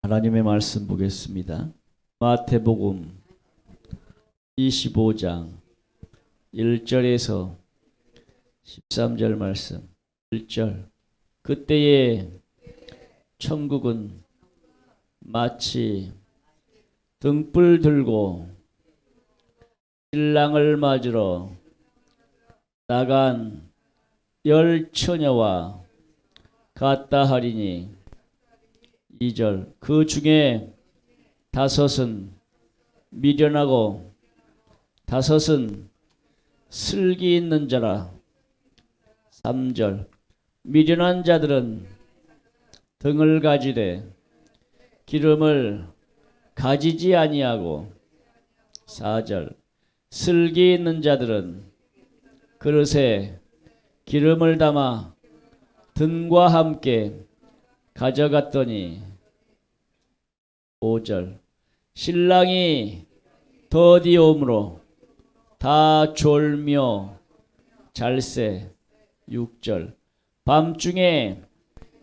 하나님의 말씀 보겠습니다. 마태복음 25장 1절에서 13절 말씀. 1절. 그때에 천국은 마치 등불 들고 신랑을 맞으러 나간 10처녀와 같다 하리니. 2절. 그 중에 5은 미련하고 5은 슬기 있는 자라. 3절. 미련한 자들은 등을 가지되 기름을 가지지 아니하고. 4절. 슬기 있는 자들은 그릇에 기름을 담아 등과 함께 가져갔더니. 5절. 신랑이 더디 오므로 다 졸며 잘세. 6절. 밤중에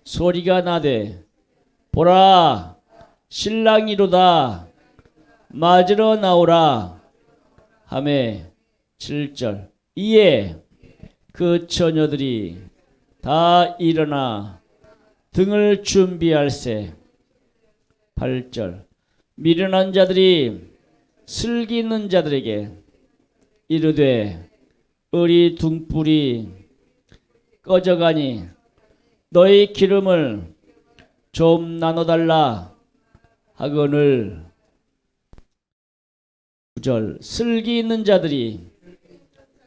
소리가 나되 보라 신랑이로다 맞으러 나오라 하매. 7절. 이에 그 처녀들이 다 일어나 등을 준비할세. 8절. 미련한 자들이 슬기 있는 자들에게 이르되 우리 등불이 꺼져가니 너희 기름을 좀 나눠달라 하거늘. 9절. 슬기 있는 자들이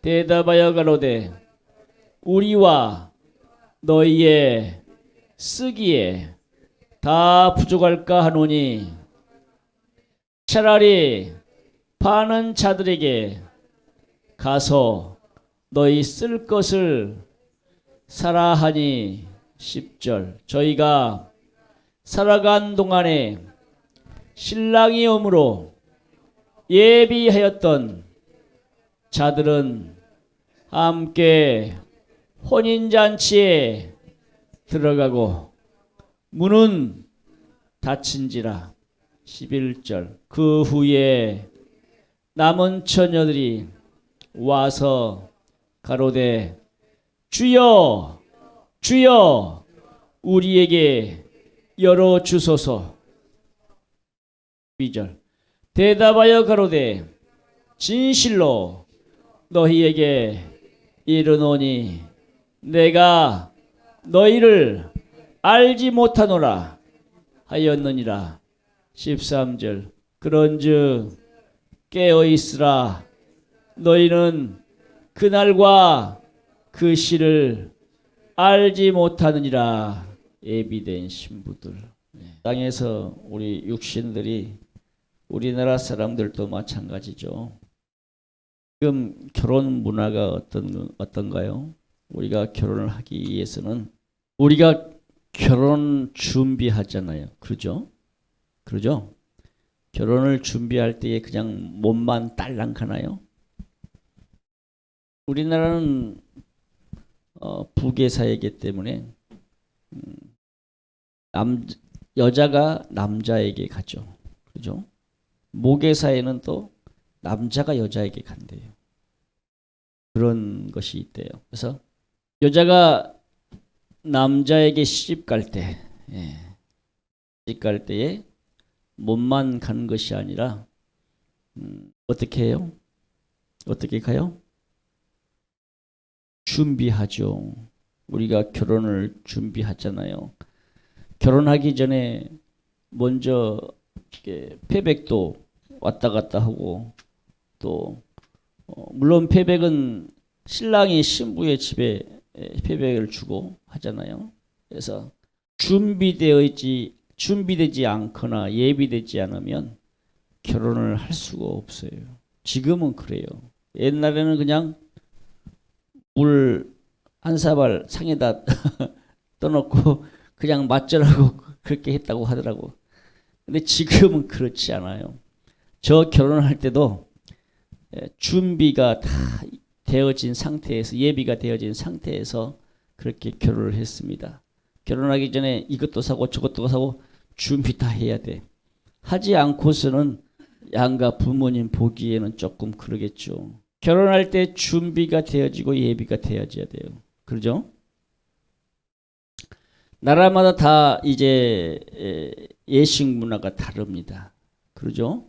대답하여 가로되 우리와 너희의 쓰기에 다 부족할까 하노니 차라리 파는 자들에게 가서 너희 쓸 것을 사라 하니. 10절. 저희가 살아간 동안에 신랑이 오므로 예비하였던 자들은 함께 혼인잔치에 들어가고 문은 닫힌지라. 11절. 그 후에 남은 처녀들이 와서 가로되 주여 주여 우리에게 열어주소서. 12절. 대답하여 가로되 진실로 너희에게 이르노니 내가 너희를 알지 못하노라 하였느니라. 13절. 그런즉 깨어있으라. 너희는 그날과 그 시를 알지 못하느니라. 예비된 신부들. 땅에서 우리 육신들이 우리나라 사람들도 마찬가지죠. 지금 결혼 문화가 어떤가요? 우리가 결혼을 하기 위해서는 우리가 결혼 준비하잖아요. 그러죠? 그러죠? 결혼을 준비할 때에 그냥 몸만 딸랑 가나요? 우리나라는 부계 사회이기 때문에 여자가 남자에게 가죠. 그죠? 모계 사회는 또 남자가 여자에게 간대요. 그런 것이 있대요. 그래서 여자가 남자에게 시집 갈 때, 시집 갈 때에 몸만 가는 것이 아니라 어떻게 해요? 어떻게 가요? 준비하죠. 우리가 결혼을 준비하잖아요. 결혼하기 전에 먼저 패백도 왔다 갔다 하고 또 물론 패백은 신랑이 신부의 집에 패백을 주고 하잖아요. 그래서 준비되지 않거나 예비되지 않으면 결혼을 할 수가 없어요. 지금은 그래요. 옛날에는 그냥 물 한 사발 상에다 떠놓고 그냥 맞절하고 그렇게 했다고 하더라고. 근데 지금은 그렇지 않아요. 저 결혼할 때도 준비가 다 되어진 상태에서, 예비가 되어진 상태에서 그렇게 결혼을 했습니다. 결혼하기 전에 이것도 사고 저것도 사고 준비 다 해야 돼. 하지 않고서는 양가 부모님 보기에는 조금 그러겠죠. 결혼할 때 준비가 되어지고 예비가 되어져야 돼요. 그러죠? 나라마다 다 이제 예식 문화가 다릅니다. 그러죠?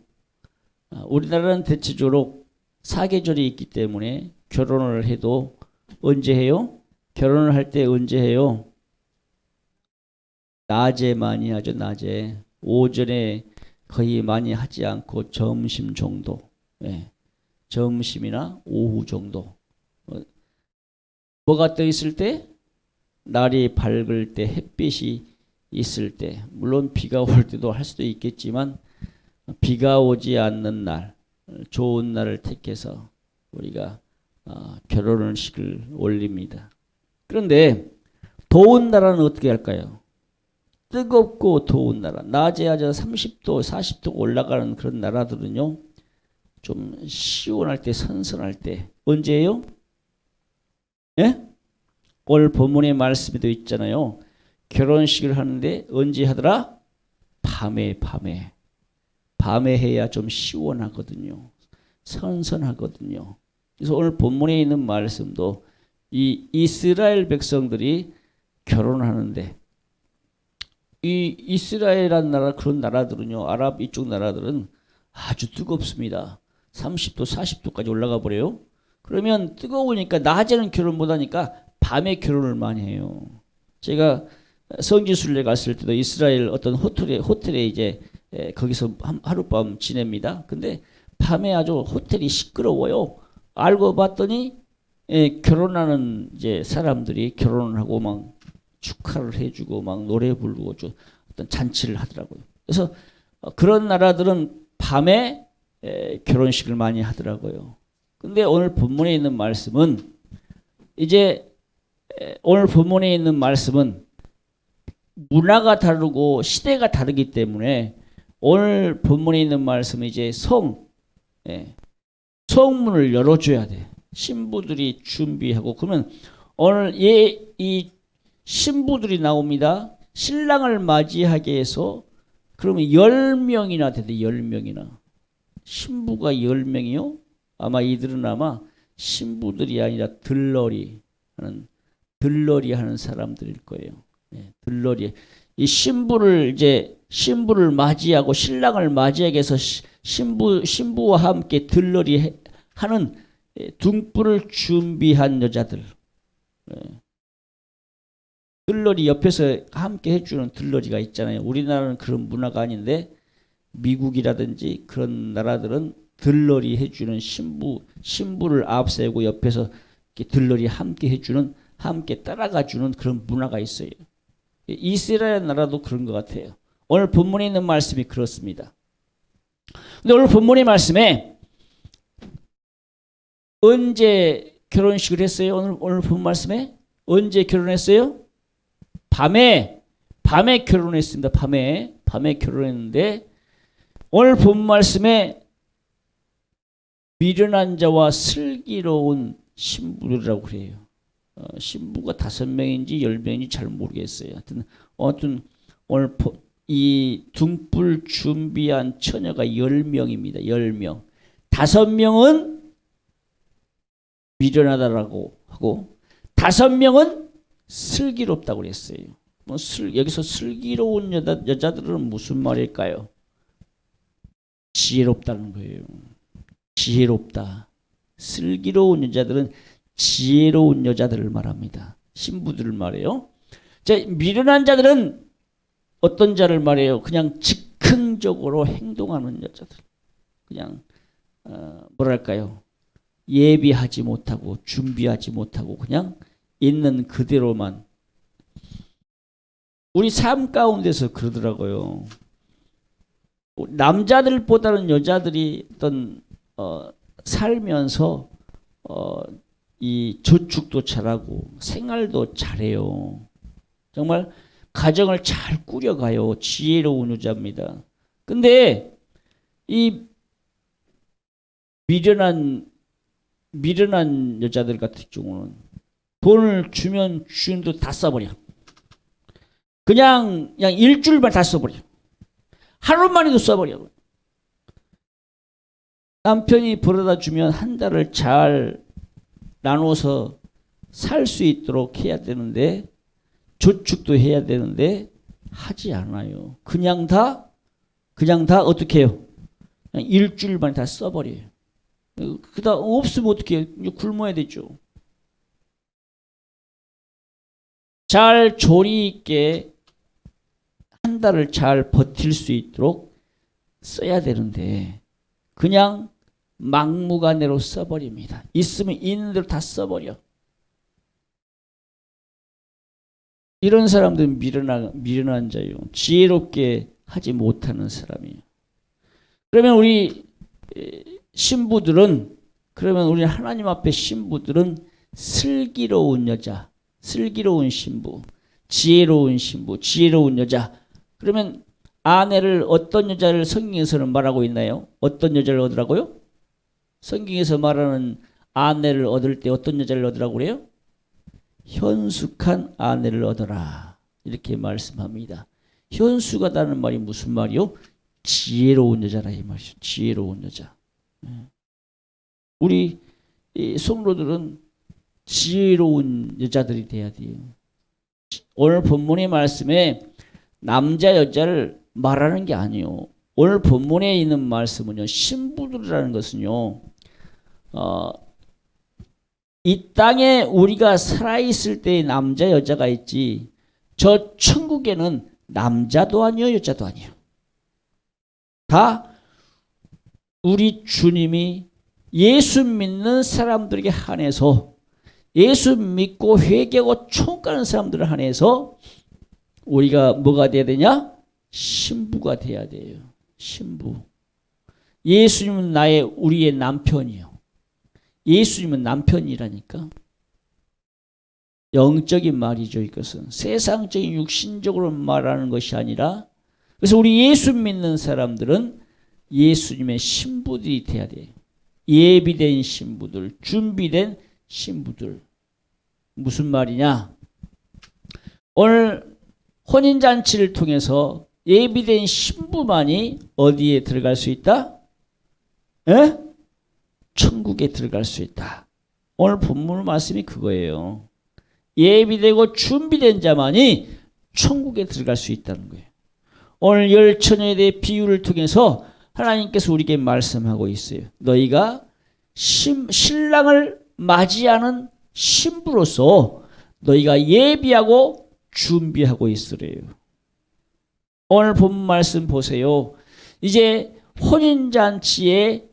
우리나라는 대체적으로 사계절이 있기 때문에 결혼을 해도 언제 해요? 결혼을 할 때 언제 해요? 낮에 많이 하죠. 낮에. 오전에 거의 많이 하지 않고 점심 정도. 네. 점심이나 오후 정도. 뭐가 떠 있을 때? 날이 밝을 때, 햇빛이 있을 때. 물론 비가 올 때도 할 수도 있겠지만 비가 오지 않는 날, 좋은 날을 택해서 우리가 결혼식을 올립니다. 그런데 더운 나라는 어떻게 할까요? 뜨겁고 더운 나라, 낮에 아주 30도, 40도 올라가는 그런 나라들은요, 좀 시원할 때, 선선할 때. 언제예요? 예? 오늘 본문의 말씀에도 있잖아요. 결혼식을 하는데 언제 하더라? 밤에 해야 좀 시원하거든요. 선선하거든요. 그래서 오늘 본문에 있는 말씀도 이 이스라엘 백성들이 결혼하는데, 이 이스라엘이라는 나라, 그런 나라들은요, 아랍 이쪽 나라들은 아주 뜨겁습니다. 30도, 40도까지 올라가 버려요. 그러면 뜨거우니까 낮에는 결혼 못 하니까 밤에 결혼을 많이 해요. 제가 성지순례 갔을 때도 이스라엘 어떤 호텔에 이제 거기서 하룻밤 지냅니다. 근데 밤에 아주 호텔이 시끄러워요. 알고 봤더니 결혼하는 이제 사람들이 결혼을 하고 막 축하를 해주고 막 노래 부르고 어떤 잔치를 하더라고요. 그래서 그런 나라들은 밤에 결혼식을 많이 하더라고요. 근데 오늘 본문에 있는 말씀은 문화가 다르고 시대가 다르기 때문에 오늘 본문에 있는 말씀은 이제 성문을 열어줘야 돼. 신부들이 준비하고. 그러면 오늘 이 신부들이 나옵니다. 신랑을 맞이하기 위해서. 그러면 10명이나 되대. 10명이나. 신부가 10명이요? 아마 이들은 아마 신부들이 아니라 들러리 하는 사람들일 거예요. 네, 들러리. 이 신부를 맞이하고 신랑을 맞이하기 위해서 신부와 함께 들러리 하는 등불을 준비한 여자들. 들러리 옆에서 함께 해주는 들러리가 있잖아요. 우리나라는 그런 문화가 아닌데 미국이라든지 그런 나라들은 들러리 해주는 신부를 앞세우고 옆에서 들러리 함께 해주는, 함께 따라가주는 그런 문화가 있어요. 이스라엘 나라도 그런 것 같아요. 오늘 본문에 있는 말씀이 그렇습니다. 근데 오늘 본문의 말씀에 언제 결혼식을 했어요? 오늘 본 말씀에 언제 결혼했어요? 밤에 결혼했습니다. 밤에 결혼했는데 오늘 본 말씀에 미련한 자와 슬기로운 신부라고 그래요. 신부가 5명인지 10명인지 잘 모르겠어요. 하여튼 오늘 이 등불 준비한 처녀가 10명입니다. 10명. 5명은 미련하다라고 하고 5명은 슬기롭다고 그랬어요. 여기서 슬기로운 여자들은 무슨 말일까요? 지혜롭다는 거예요. 지혜롭다. 슬기로운 여자들은 지혜로운 여자들을 말합니다. 신부들을 말해요. 미련한 자들은 어떤 자를 말해요? 그냥 즉흥적으로 행동하는 여자들. 그냥 뭐랄까요? 예비하지 못하고 준비하지 못하고 그냥 있는 그대로만. 우리 삶 가운데서 그러더라고요. 남자들보다는 여자들이 어떤 살면서 이 저축도 잘하고 생활도 잘해요. 정말 가정을 잘 꾸려가요. 지혜로운 여자입니다. 근데 이 미련한 여자들 같은 경우는 돈을 주면 주인도 다 써버려. 그냥 일주일만 다 써버려. 하루만에도 써버려. 남편이 벌어다 주면 한 달을 잘 나눠서 살 수 있도록 해야 되는데, 저축도 해야 되는데 하지 않아요. 그냥 다 어떻게 해요? 그냥 일주일 만에 다 써버려요. 그다 없으면 어떻게 해요? 굶어야 되죠. 잘 조리 있게 한 달을 잘 버틸 수 있도록 써야 되는데 그냥 막무가내로 써버립니다. 있으면 있는 대로 다 써버려. 이런 사람들은 미련한 자요. 지혜롭게 하지 못하는 사람이에요. 그러면 우리 신부들은, 그러면 우리 하나님 앞에 신부들은 슬기로운 여자, 슬기로운 신부, 지혜로운 신부, 지혜로운 여자. 그러면 아내를, 어떤 여자를 성경에서는 말하고 있나요? 어떤 여자를 얻으라고요? 성경에서 말하는 아내를 얻을 때 어떤 여자를 얻으라고 그래요? 현숙한 아내를 얻어라, 이렇게 말씀합니다. 현숙하다는 말이 무슨 말이요? 지혜로운 여자라 이 말이죠. 지혜로운 여자. 우리 성도들은 지혜로운 여자들이 돼야 돼요. 오늘 본문의 말씀에 남자 여자를 말하는 게 아니에요. 오늘 본문에 있는 말씀은요, 신부들이라는 것은요, 이 땅에 우리가 살아있을 때의 남자 여자가 있지, 저 천국에는 남자도 아니요 여자도 아니요. 다 우리 주님이 예수 믿는 사람들에게 한해서, 예수 믿고 회개하고 총가는 사람들을 한해서 우리가 뭐가 돼야 되냐? 신부가 돼야 돼요. 신부. 예수님은 우리의 남편이요. 예수님은 남편이라니까. 영적인 말이죠. 이것은 세상적인 육신적으로 말하는 것이 아니라, 그래서 우리 예수 믿는 사람들은 예수님의 신부들이 돼야 돼요. 예비된 신부들, 준비된 신부들. 무슨 말이냐? 오늘 혼인잔치를 통해서 예비된 신부만이 어디에 들어갈 수 있다? 에? 천국에 들어갈 수 있다. 오늘 본문 말씀이 그거예요. 예비되고 준비된 자만이 천국에 들어갈 수 있다는 거예요. 오늘 열 처녀에 대해 비유를 통해서 하나님께서 우리에게 말씀하고 있어요. 너희가 신랑을 맞이하는 신부로서 너희가 예비하고 준비하고 있으래요. 오늘 본 말씀 보세요. 이제 혼인잔치에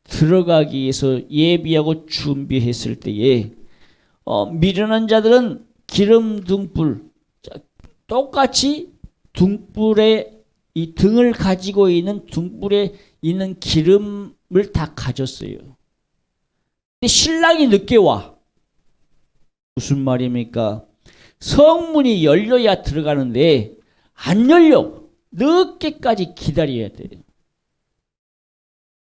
들어가기 위해서 예비하고 준비했을 때에 미련한 자들은 기름 등불, 똑같이 등불에 이 등을 가지고 있는 등불에 있는 기름을 다 가졌어요. 근데 신랑이 늦게 와. 무슨 말입니까? 성문이 열려야 들어가는데 안 열려. 늦게까지 기다려야 돼요.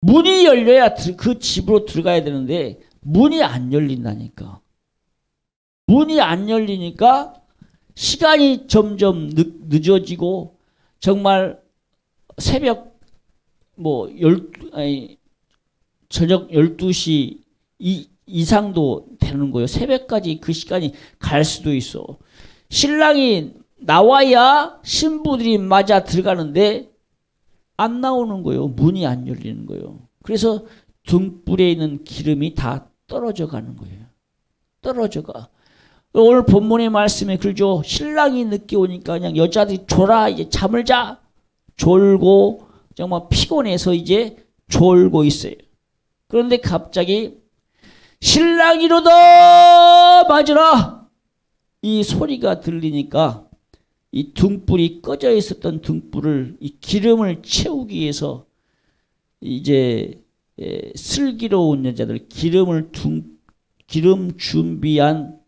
문이 열려야 그 집으로 들어가야 되는데 문이 안 열린다니까. 문이 안 열리니까 시간이 점점 늦어지고 정말 새벽 저녁 12시 이상도 되는 거예요. 새벽까지 그 시간이 갈 수도 있어. 신랑이 나와야 신부들이 맞아 들어가는데 안 나오는 거예요. 문이 안 열리는 거예요. 그래서 등불에 있는 기름이 다 떨어져 가는 거예요. 떨어져 가. 오늘 본문의 말씀에 그러죠. 신랑이 늦게 오니까 그냥 여자들이 졸아, 이제 잠을 자. 졸고 정말 피곤해서 이제 졸고 있어요. 그런데 갑자기 신랑이로다 맞으라, 이 소리가 들리니까 이 등불이 꺼져 있었던 등불을, 이 기름을 채우기 위해서 이제 슬기로운 여자들, 기름 준비한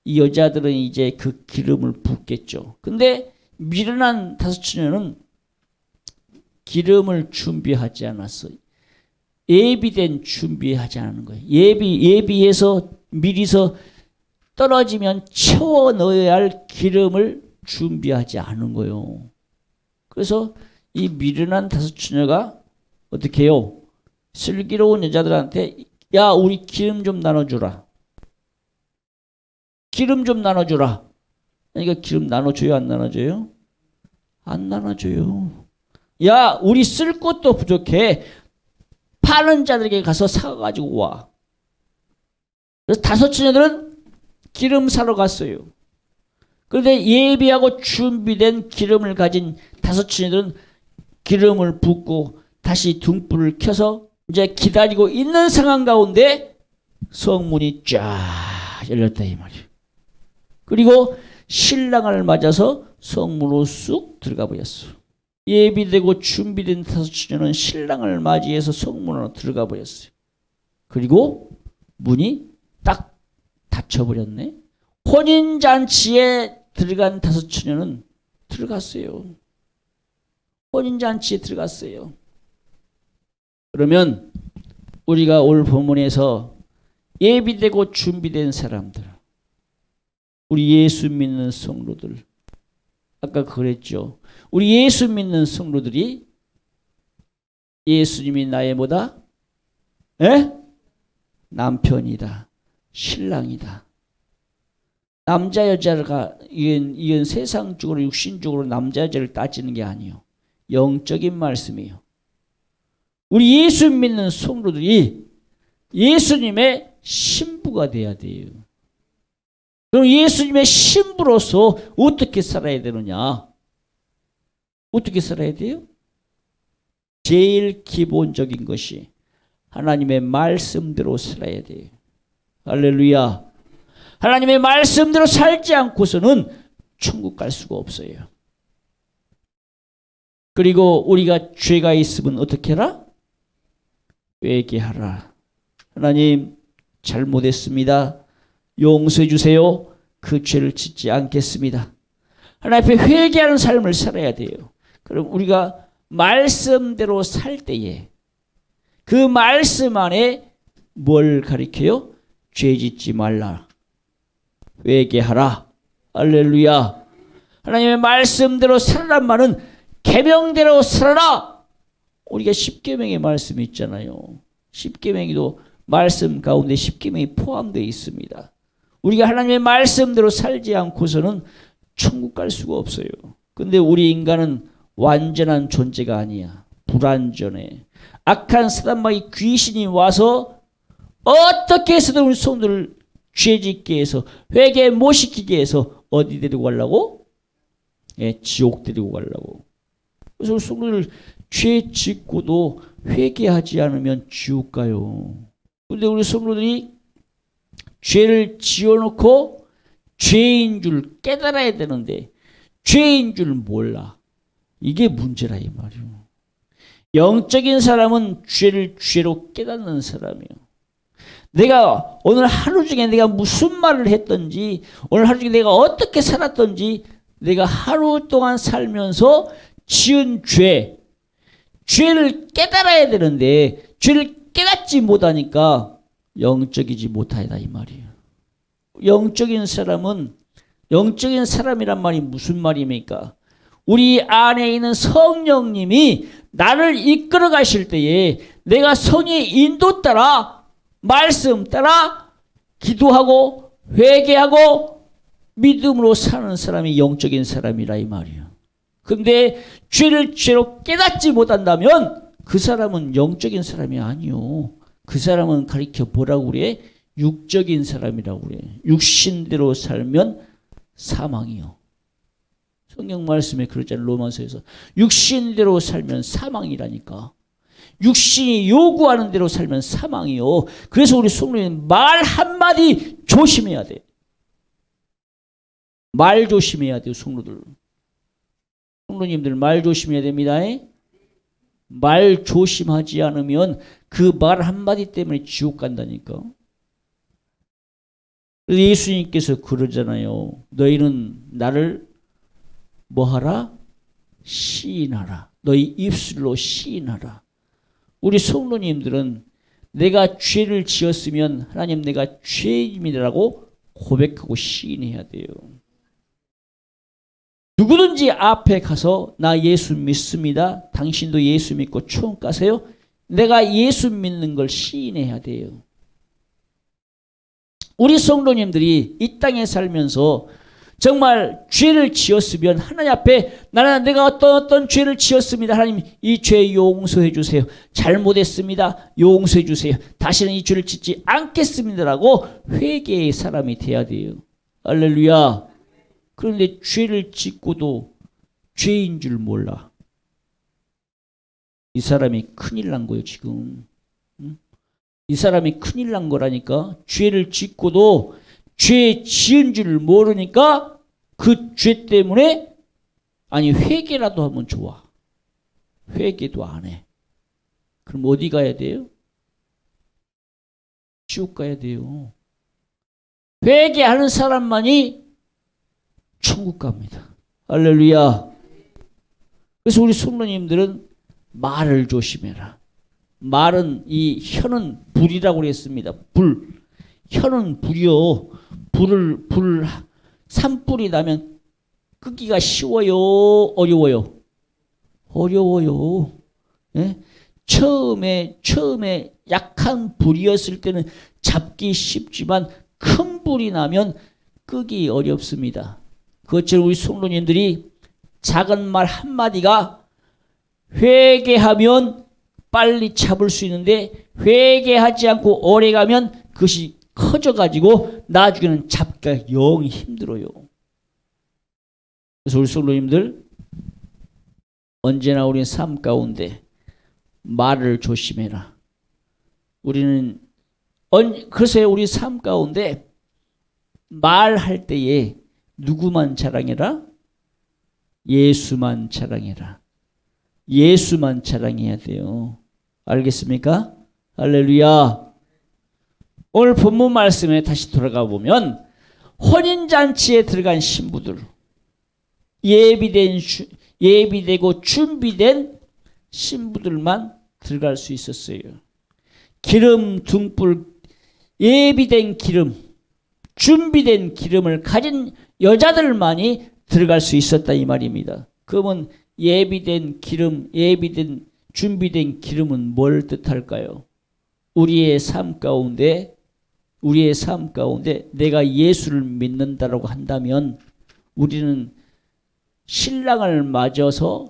이 여자들은 이제 그 기름을 붓겠죠. 근데 미련한 다섯 처녀는 기름을 준비하지 않았어요. 예비된 준비하지 않은 거예요. 예비해서 미리서 떨어지면 채워 넣어야 할 기름을 준비하지 않은 거예요. 그래서 이 미련한 다섯 처녀가 어떻게 해요? 슬기로운 여자들한테 야, 우리 기름 좀 나눠주라. 기름 좀 나눠주라. 그러니까 기름 나눠줘요, 안 나눠줘요? 안 나눠줘요. 야, 우리 쓸 것도 부족해. 파는 자들에게 가서 사가지고 와. 그래서 다섯 처녀들은 기름 사러 갔어요. 그런데 예비하고 준비된 기름을 가진 다섯 처녀들은 기름을 붓고 다시 등불을 켜서 이제 기다리고 있는 상황 가운데 성문이 쫙 열렸다 이 말이에요. 그리고 신랑을 맞아서 성문으로 쑥 들어가 버렸어. 예비되고 준비된 다섯 처녀는 신랑을 맞이해서 성문으로 들어가 버렸어요. 그리고 문이 딱 닫혀버렸네. 혼인잔치에 들어간 다섯 처녀는 들어갔어요. 혼인잔치에 들어갔어요. 그러면 우리가 오늘 본문에서 예비되고 준비된 사람들, 우리 예수 믿는 성도들, 아까 그랬죠. 우리 예수 믿는 성도들이 예수님이 나의 뭐다? 남편이다. 신랑이다. 남자 여자가 이건 세상적으로 육신적으로 남자 여자를 따지는 게 아니에요. 영적인 말씀이에요. 우리 예수 믿는 성도들이 예수님의 신부가 돼야 돼요. 그럼 예수님의 신부로서 어떻게 살아야 되느냐? 어떻게 살아야 돼요? 제일 기본적인 것이 하나님의 말씀대로 살아야 돼요. 할렐루야. 하나님의 말씀대로 살지 않고서는 천국 갈 수가 없어요. 그리고 우리가 죄가 있으면 어떻게 하라? 회개하라. 하나님 잘못했습니다. 용서해 주세요. 그 죄를 짓지 않겠습니다. 하나님 앞에 회개하는 삶을 살아야 돼요. 그럼 우리가 말씀대로 살 때에 그 말씀 안에 뭘 가리켜요? 죄 짓지 말라. 회개하라. 할렐루야. 하나님의 말씀대로 살아란 말은 계명대로 살아라. 우리가 십계명의 말씀이 있잖아요. 십계명에도 말씀 가운데 십계명이 포함되어 있습니다. 우리가 하나님의 말씀대로 살지 않고서는 천국 갈 수가 없어요. 근데 우리 인간은 완전한 존재가 아니야. 불완전해. 악한 사단마귀 귀신이 와서 어떻게 해서든 우리 성도를 죄짓게 해서 회개 못 시키게 해서 어디 데리고 가려고? 지옥 데리고 가려고. 그래서 우리 성도들 죄 짓고도 회개하지 않으면 지옥 가요. 근데 우리 성도들이 죄를 지어놓고 죄인 줄 깨달아야 되는데 죄인 줄 몰라. 이게 문제라 이 말이에요. 영적인 사람은 죄를 죄로 깨닫는 사람이에요. 내가 오늘 하루 중에 내가 무슨 말을 했던지, 오늘 하루 중에 내가 어떻게 살았던지, 내가 하루 동안 살면서 지은 죄를 깨달아야 되는데 죄를 깨닫지 못하니까 영적이지 못하다 이 말이에요. 영적인 사람이란 말이 무슨 말입니까? 우리 안에 있는 성령님이 나를 이끌어 가실 때에 내가 성의 인도 따라 말씀 따라 기도하고 회개하고 믿음으로 사는 사람이 영적인 사람이라 이 말이에요. 근데 죄를 죄로 깨닫지 못한다면 그 사람은 영적인 사람이 아니요. 그 사람은 가리켜 뭐라고 그래? 육적인 사람이라고 그래. 육신대로 살면 사망이요. 성경 말씀에 그러잖아요. 로마서에서 육신대로 살면 사망이라니까. 육신이 요구하는 대로 살면 사망이요. 그래서 우리 성도님 말 한마디 조심해야 돼. 말 조심해야 돼요. 성도들. 성도님들 말 조심해야 됩니다. 말 조심하지 않으면 그 말 한마디 때문에 지옥 간다니까. 예수님께서 그러잖아요. 너희는 나를 뭐하라? 시인하라. 너희 입술로 시인하라. 우리 성도님들은 내가 죄를 지었으면 하나님 내가 죄인이라고 고백하고 시인해야 돼요. 누구든지 앞에 가서 나 예수 믿습니다. 당신도 예수 믿고 처음 가세요. 내가 예수 믿는 걸 시인해야 돼요. 우리 성도님들이 이 땅에 살면서 정말 죄를 지었으면 하나님 앞에 나는 내가 어떤 죄를 지었습니다. 하나님 이 죄 용서해 주세요. 잘못했습니다. 용서해 주세요. 다시는 이 죄를 짓지 않겠습니다라고 회개의 사람이 돼야 돼요. 할렐루야. 그런데 죄를 짓고도 죄인 줄 몰라. 이 사람이 큰일 난 거예요 지금. 이 사람이 큰일 난 거라니까. 죄를 짓고도 죄 지은 줄 모르니까 그 죄 때문에 아니 회개라도 하면 좋아. 회개도 안 해. 그럼 어디 가야 돼요? 지옥 가야 돼요. 회개하는 사람만이 천국 갑니다. 할렐루야. 그래서 우리 성도님들은 말을 조심해라. 말은 이 혀는 불이라고 그랬습니다. 불. 혀는 불이요. 불 산불이 나면 끄기가 쉬워요? 어려워요? 어려워요. 예? 처음에 약한 불이었을 때는 잡기 쉽지만 큰 불이 나면 끄기 어렵습니다. 그것처럼 우리 성도님들이 작은 말 한마디가 회개하면 빨리 잡을 수 있는데 회개하지 않고 오래 가면 그것이 커져가지고 나중에는 잡기가 영 힘들어요. 그래서 우리 성도님들 언제나 우리 삶 가운데 말을 조심해라. 우리는 그래서 우리 삶 가운데 말할 때에 누구만 자랑해라? 예수만 자랑해라. 예수만 자랑해야 돼요. 알겠습니까? 할렐루야. 오늘 본문 말씀에 다시 돌아가 보면 혼인잔치에 들어간 신부들, 예비되고 준비된 신부들만 들어갈 수 있었어요. 기름 등불, 예비된 기름, 준비된 기름을 가진 여자들만이 들어갈 수 있었다 이 말입니다. 그러면 예비된 기름, 준비된 기름은 뭘 뜻할까요? 우리의 삶 가운데 내가 예수를 믿는다라고 한다면 우리는 신랑을 맞이해서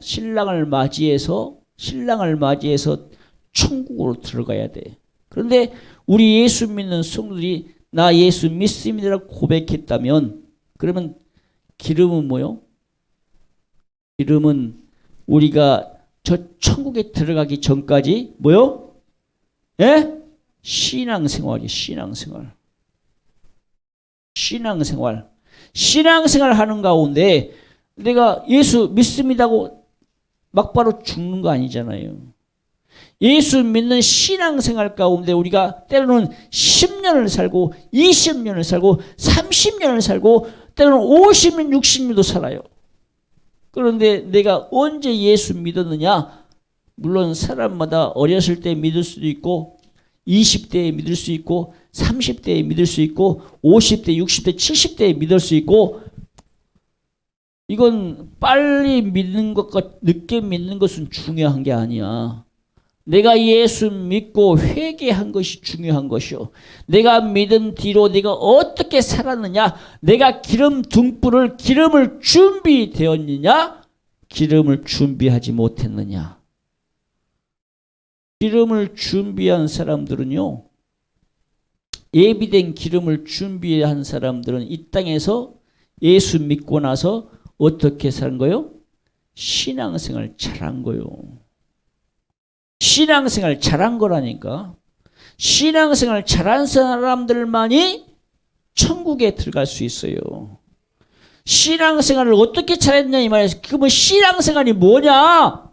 천국으로 들어가야 돼. 그런데 우리 예수 믿는 성도들이 나 예수 믿습니다라고 고백했다면 그러면 기름은 뭐요? 기름은 우리가 저 천국에 들어가기 전까지 뭐요? 예? 신앙생활이 신앙생활 하는 가운데 내가 예수 믿습니다고 막바로 죽는 거 아니잖아요. 예수 믿는 신앙생활 가운데 우리가 때로는 10년을 살고 20년을 살고 30년을 살고 때로는 50년 60년도 살아요. 그런데 내가 언제 예수 믿었느냐? 물론 사람마다 어렸을 때 믿을 수도 있고 20대에 믿을 수 있고 30대에 믿을 수 있고 50대, 60대, 70대에 믿을 수 있고 이건 빨리 믿는 것과 늦게 믿는 것은 중요한 게 아니야. 내가 예수 믿고 회개한 것이 중요한 것이요. 내가 믿은 뒤로 내가 어떻게 살았느냐? 내가 기름을 준비되었느냐? 기름을 준비하지 못했느냐? 기름을 준비한 사람들은요. 예비된 기름을 준비한 사람들은 이 땅에서 예수 믿고 나서 어떻게 사는 거요? 신앙생활 잘한 거요. 신앙생활 잘한 거라니까. 신앙생활 잘한 사람들만이 천국에 들어갈 수 있어요. 신앙생활을 어떻게 잘했냐 이 말이에요. 그러면 신앙생활이 뭐냐?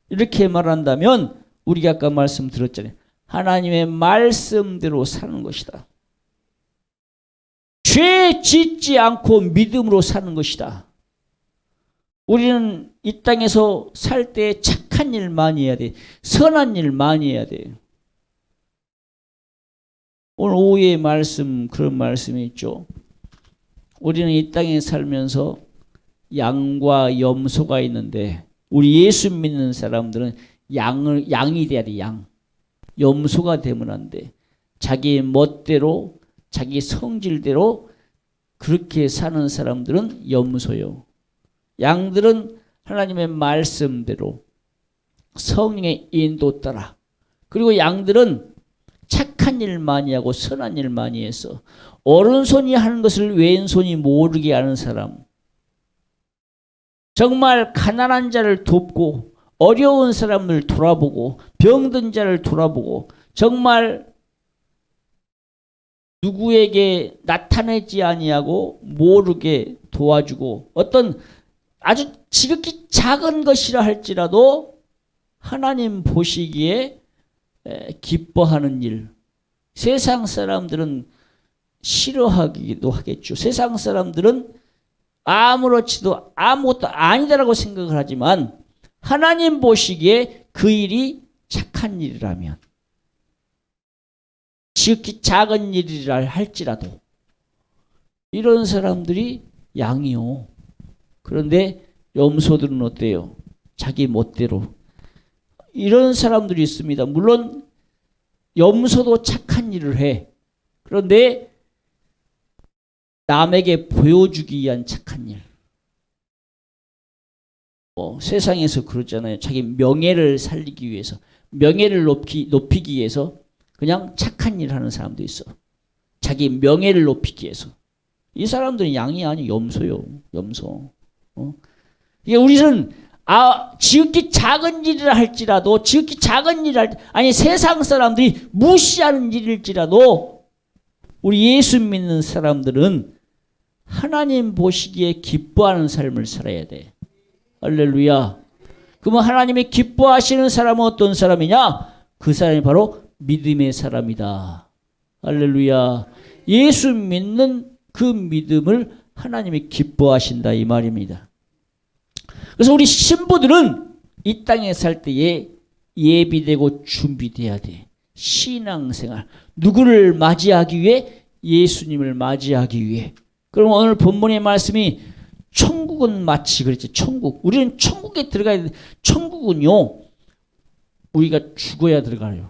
이렇게 말한다면 우리가 아까 말씀드렸잖아요. 하나님의 말씀대로 사는 것이다. 죄 짓지 않고 믿음으로 사는 것이다. 우리는 이 땅에서 살 때 착한 일 많이 해야 돼. 선한 일 많이 해야 돼. 오늘 오후에 그런 말씀이 있죠. 우리는 이 땅에 살면서 양과 염소가 있는데 우리 예수 믿는 사람들은 양이 돼야 돼. 양. 염소가 되면 안 돼. 자기 멋대로 자기 성질대로 그렇게 사는 사람들은 염소요. 양들은 하나님의 말씀대로 성령의 인도 따라, 그리고 양들은 착한 일 많이 하고 선한 일 많이 해서 오른손이 하는 것을 왼손이 모르게 하는 사람, 정말 가난한 자를 돕고 어려운 사람을 돌아보고 병든 자를 돌아보고 정말 누구에게 나타내지 아니하고 모르게 도와주고 어떤 아주 지극히 작은 것이라 할지라도 하나님 보시기에 기뻐하는 일. 세상 사람들은 싫어하기도 하겠죠. 세상 사람들은 아무렇지도 아무것도 아니다라고 생각을 하지만 하나님 보시기에 그 일이 착한 일이라면, 지극히 작은 일이라 할지라도 이런 사람들이 양이요. 그런데 염소들은 어때요? 자기 멋대로. 이런 사람들이 있습니다. 물론 염소도 착한 일을 해. 그런데 남에게 보여주기 위한 착한 일. 세상에서 그러잖아요. 자기 명예를 살리기 위해서, 명예를 높이기 위해서 그냥 착한 일을 하는 사람도 있어. 자기 명예를 높이기 위해서. 이 사람들은 양이 아니고 염소요. 염소. 이게 우리는 지극히 작은 일이라 할지라도, 지극히 작은 일을 아니 세상 사람들이 무시하는 일일지라도 우리 예수 믿는 사람들은 하나님 보시기에 기뻐하는 삶을 살아야 돼. 할렐루야. 그러면 하나님이 기뻐하시는 사람은 어떤 사람이냐? 그 사람이 바로 믿음의 사람이다. 할렐루야. 예수 믿는 그 믿음을 하나님이 기뻐하신다 이 말입니다. 그래서 우리 신부들은 이 땅에 살 때에 예비되고 준비돼야 돼. 신앙생활. 누구를 맞이하기 위해? 예수님을 맞이하기 위해. 그럼 오늘 본문의 말씀이 천국은 마치 그랬지. 천국. 우리는 천국에 들어가야 돼. 천국은요, 우리가 죽어야 들어가요.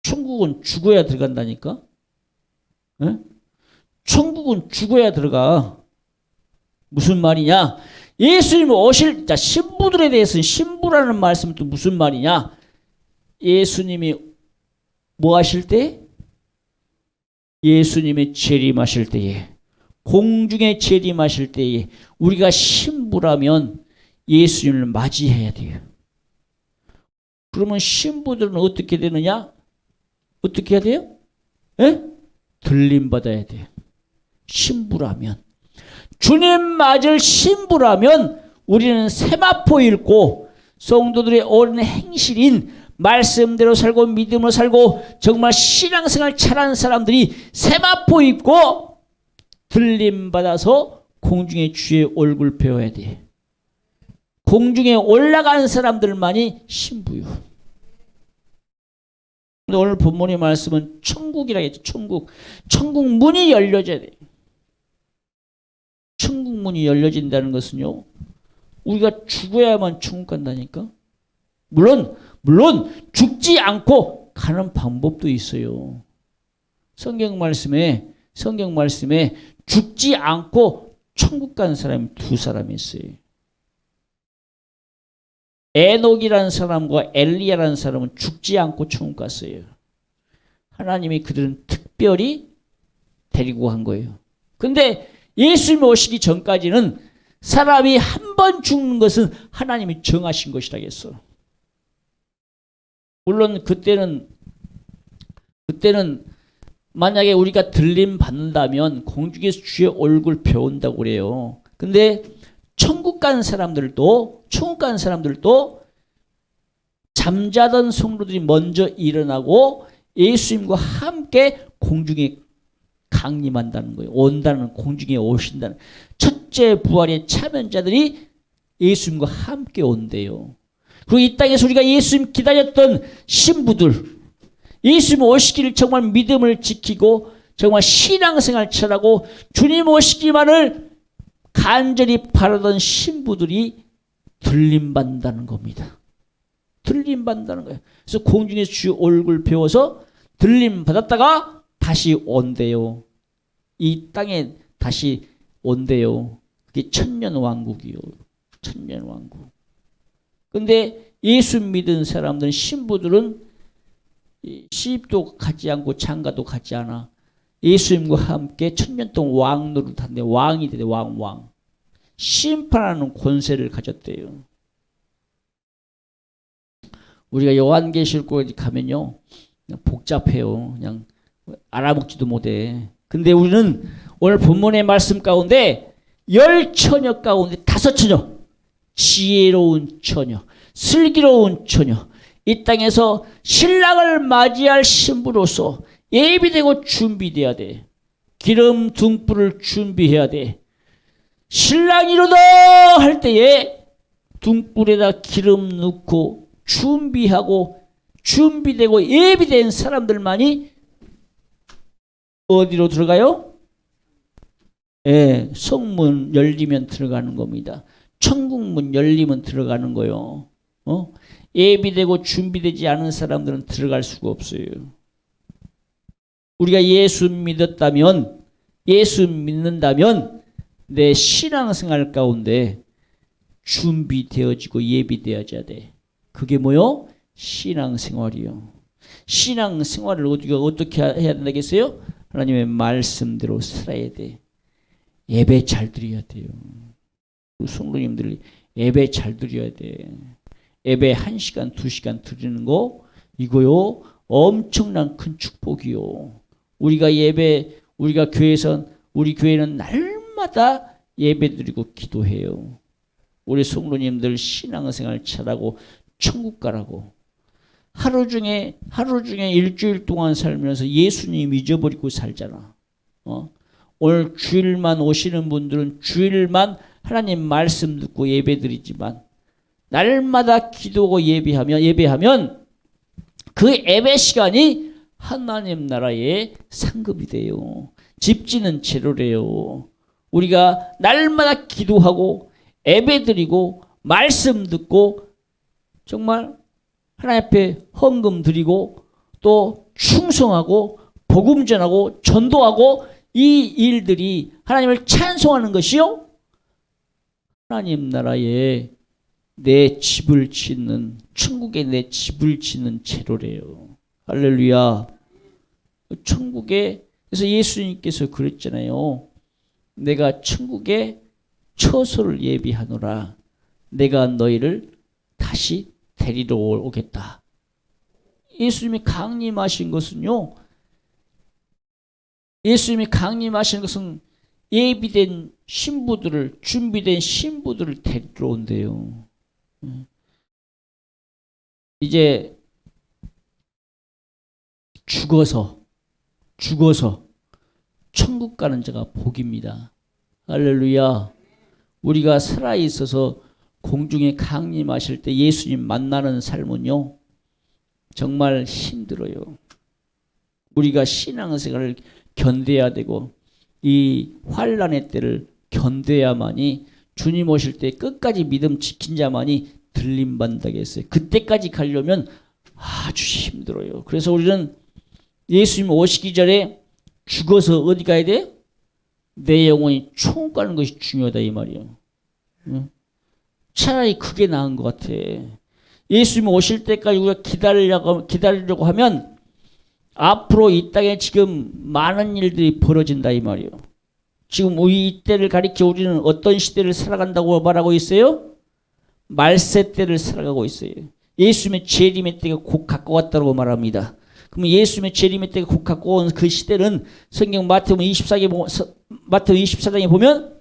천국은 죽어야 들어간다니까? 에? 천국은 죽어야 들어가. 무슨 말이냐? 예수님 오실, 자, 신부들에 대해서는 신부라는 말씀은 또 무슨 말이냐? 예수님이 뭐 하실 때? 예수님의 재림하실 때에, 공중에 재림하실 때에 우리가 신부라면 예수님을 맞이해야 돼요. 그러면 신부들은 어떻게 되느냐? 어떻게 해야 돼요? 에? 들림받아야 돼요. 신부라면. 주님 맞을 신부라면 우리는 세마포 읽고 성도들의 옳은 행실인 말씀대로 살고 믿음으로 살고 정말 신앙생활 잘하는 사람들이 세마포 입고 들림받아서 공중에 주의 얼굴 배워야 돼. 공중에 올라간 사람들만이 신부요. 오늘 본문의 말씀은 천국이라겠죠. 천국. 천국 문이 열려져야 돼. 천국 문이 열려진다는 것은요, 우리가 죽어야만 천국 간다니까. 물론 죽지 않고 가는 방법도 있어요. 성경 말씀에 죽지 않고 천국 간 사람이 두 사람이 있어요. 에녹이라는 사람과 엘리야라는 사람은 죽지 않고 천국 갔어요. 하나님이 그들은 특별히 데리고 간 거예요. 근데 예수님 오시기 전까지는 사람이 한 번 죽는 것은 하나님이 정하신 것이라겠어. 물론 그때는 만약에 우리가 들림 받는다면 공중에서 주의 얼굴 배운다고 그래요. 근데 천국 간 사람들도 잠자던 성도들이 먼저 일어나고 예수님과 함께 공중에 강림한다는 거예요. 온다는, 공중에 오신다는. 첫째 부활의 참여자들이 예수님과 함께 온대요. 그리고 이 땅에서 우리가 예수님 기다렸던 신부들, 예수님 오시기를 정말 믿음을 지키고 정말 신앙생활 잘하고 주님 오시기만을 간절히 바라던 신부들이 들림받는다는 겁니다. 들림받는다는 거예요. 그래서 공중에서 주 얼굴 배워서 들림받았다가 다시 온대요. 이 땅에 다시 온대요. 그게 천년왕국이요. 천년왕국. 근데 예수 믿은 사람들은, 신부들은 시집도 가지 않고 장가도 가지 않아. 예수님과 함께 천년 동안 왕 노릇한데 왕이 되대. 왕. 심판하는 권세를 가졌대요. 우리가 요한계시록에 가면요, 그냥 복잡해요. 그냥 알아먹지도 못해. 근데 우리는 오늘 본문의 말씀 가운데 10처녀 가운데 5처녀, 지혜로운 처녀, 슬기로운 처녀, 이 땅에서 신랑을 맞이할 신부로서 예비되고 준비돼야 돼. 기름 등불을 준비해야 돼. 신랑이로다 할 때에 등불에다 기름 넣고 준비하고 준비되고 예비된 사람들만이 어디로 들어가요? 성문 열리면 들어가는 겁니다. 천국문 열리면 들어가는 거요. 예비되고 준비되지 않은 사람들은 들어갈 수가 없어요. 우리가 예수 믿었다면, 예수 믿는다면 내 신앙생활 가운데 준비되어지고 예비되어져야 돼. 그게 뭐요? 신앙생활이요. 신앙생활을 우리가 어떻게 해야 된다겠어요? 하나님의 말씀대로 살아야 돼. 예배 잘 드려야 돼요. 성도님들이 예배 잘 드려야 돼. 예배 1시간, 2시간 드리는 거, 이거요, 엄청난 큰 축복이요. 우리가 교회에선, 우리 교회는 날마다 예배 드리고 기도해요. 우리 성도님들 신앙생활 잘하고 천국 가라고. 하루 중에 일주일 동안 살면서 예수님 잊어버리고 살잖아. 오늘 주일만 오시는 분들은 주일만 하나님 말씀 듣고 예배 드리지만, 날마다 기도하고 예배하면 그 예배 시간이 하나님 나라의 상급이 돼요. 집 지는 재료래요. 우리가 날마다 기도하고 예배 드리고 말씀 듣고 정말 하나님 앞에 헌금 드리고 또 충성하고 복음 전하고 전도하고, 이 일들이 하나님을 찬송하는 것이요, 하나님 나라에 내 집을 짓는, 천국에 내 집을 짓는 재료래요. 할렐루야. 천국에, 그래서 예수님께서 그랬잖아요. 내가 천국에 처소를 예비하노라. 내가 너희를 다시 데리러 오겠다. 예수님이 강림하신 것은요, 예수님이 강림하신 것은 예비된 신부들을, 준비된 신부들을 데리러 온대요. 이제 죽어서 천국 가는 자가 복입니다. 할렐루야. 우리가 살아있어서 공중에 강림하실 때 예수님 만나는 삶은요, 정말 힘들어요. 우리가 신앙생활을 견뎌야 되고 이 환난의 때를 견뎌야만이, 주님 오실 때 끝까지 믿음 지킨 자만이 들림받는다겠어요. 그때까지 가려면 아주 힘들어요. 그래서 우리는 예수님 오시기 전에 죽어서 어디 가야 돼? 내 영혼이 천국 가는 것이 중요하다 이 말이에요. 차라리 그게 나은 것 같아. 예수님 오실 때까지 우리가 기다리려고 하면 앞으로 이 땅에 지금 많은 일들이 벌어진다 이 말이에요. 지금 우리 이때를 가리켜 우리는 어떤 시대를 살아간다고 말하고 있어요? 말세 때를 살아가고 있어요. 예수님의 재림의 때가 곧 가까웠다고 말합니다. 그럼 예수님의 재림의 때가 곧 가까운 그 시대는 성경 마태복음 24장에 보면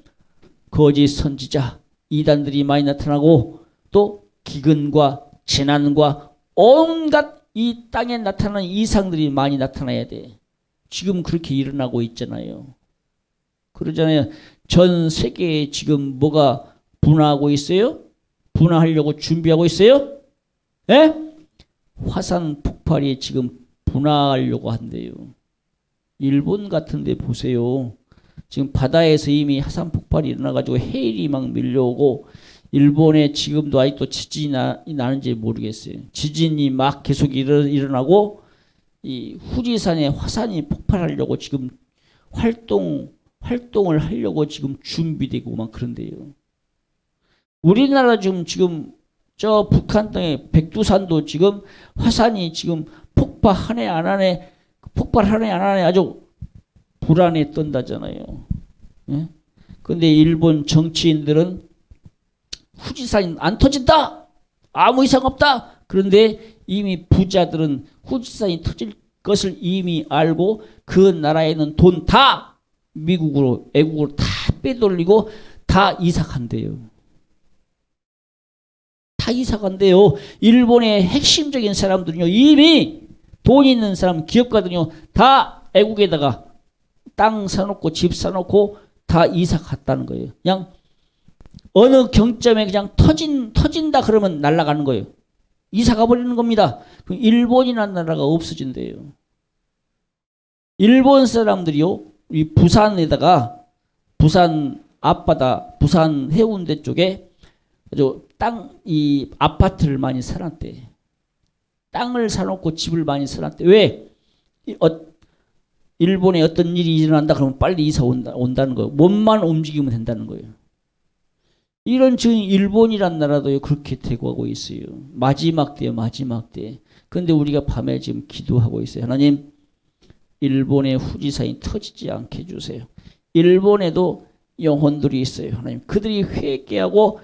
거짓 선지자, 이단들이 많이 나타나고 또 기근과 재난과 온갖 이 땅에 나타나는 이상들이 많이 나타나야 돼. 지금 그렇게 일어나고 있잖아요. 그러잖아요. 전 세계에 지금 뭐가 분화하고 있어요? 분화하려고 준비하고 있어요? 예? 화산 폭발이 지금 분화하려고 한대요. 일본 같은 데 보세요. 지금 바다에서 이미 화산 폭발이 일어나가지고 해일이 막 밀려오고, 일본에 지금도 아직도 지진이 나는지 모르겠어요. 지진이 막 계속 일어나고, 이 후지산에 화산이 폭발하려고 지금 활동을 하려고 지금 준비되고 막 그런데요. 우리나라 지금 저 북한 땅에 백두산도 지금 화산이 지금 폭발하네 안 하네 아주 불안에 떤다잖아요. 예? 근데 일본 정치인들은 후지산이 안 터진다, 아무 이상 없다. 그런데 이미 부자들은 후지산이 터질 것을 이미 알고 그 나라에는 돈 다 미국으로 애국으로 다 빼돌리고 다 이사간대요. 다 이사간대요. 일본의 핵심적인 사람들은요, 이미 돈 있는 사람 기업가들은요 다 애국에다가 땅 사놓고 집 사놓고 다 이사 갔다는 거예요. 그냥 어느 경점에 그냥 터진다 그러면 날아가는 거예요. 이사 가버리는 겁니다. 그럼 일본이라는 나라가 없어진대요. 일본 사람들이요, 이 부산에다가 부산 앞바다, 부산 해운대 쪽에 아주 이 아파트를 많이 사놨대. 땅을 사놓고 집을 많이 사놨대. 왜? 일본에 어떤 일이 일어난다 그러면 빨리 이사 온다는 거예요. 몸만 움직이면 된다는 거예요. 이런 지금 일본이란 나라도요 그렇게 되고 하고 있어요. 마지막 때요, 마지막 때. 그런데 우리가 밤에 지금 기도하고 있어요. 하나님, 일본의 후지산이 터지지 않게 해주세요. 일본에도 영혼들이 있어요. 하나님, 그들이 회개하고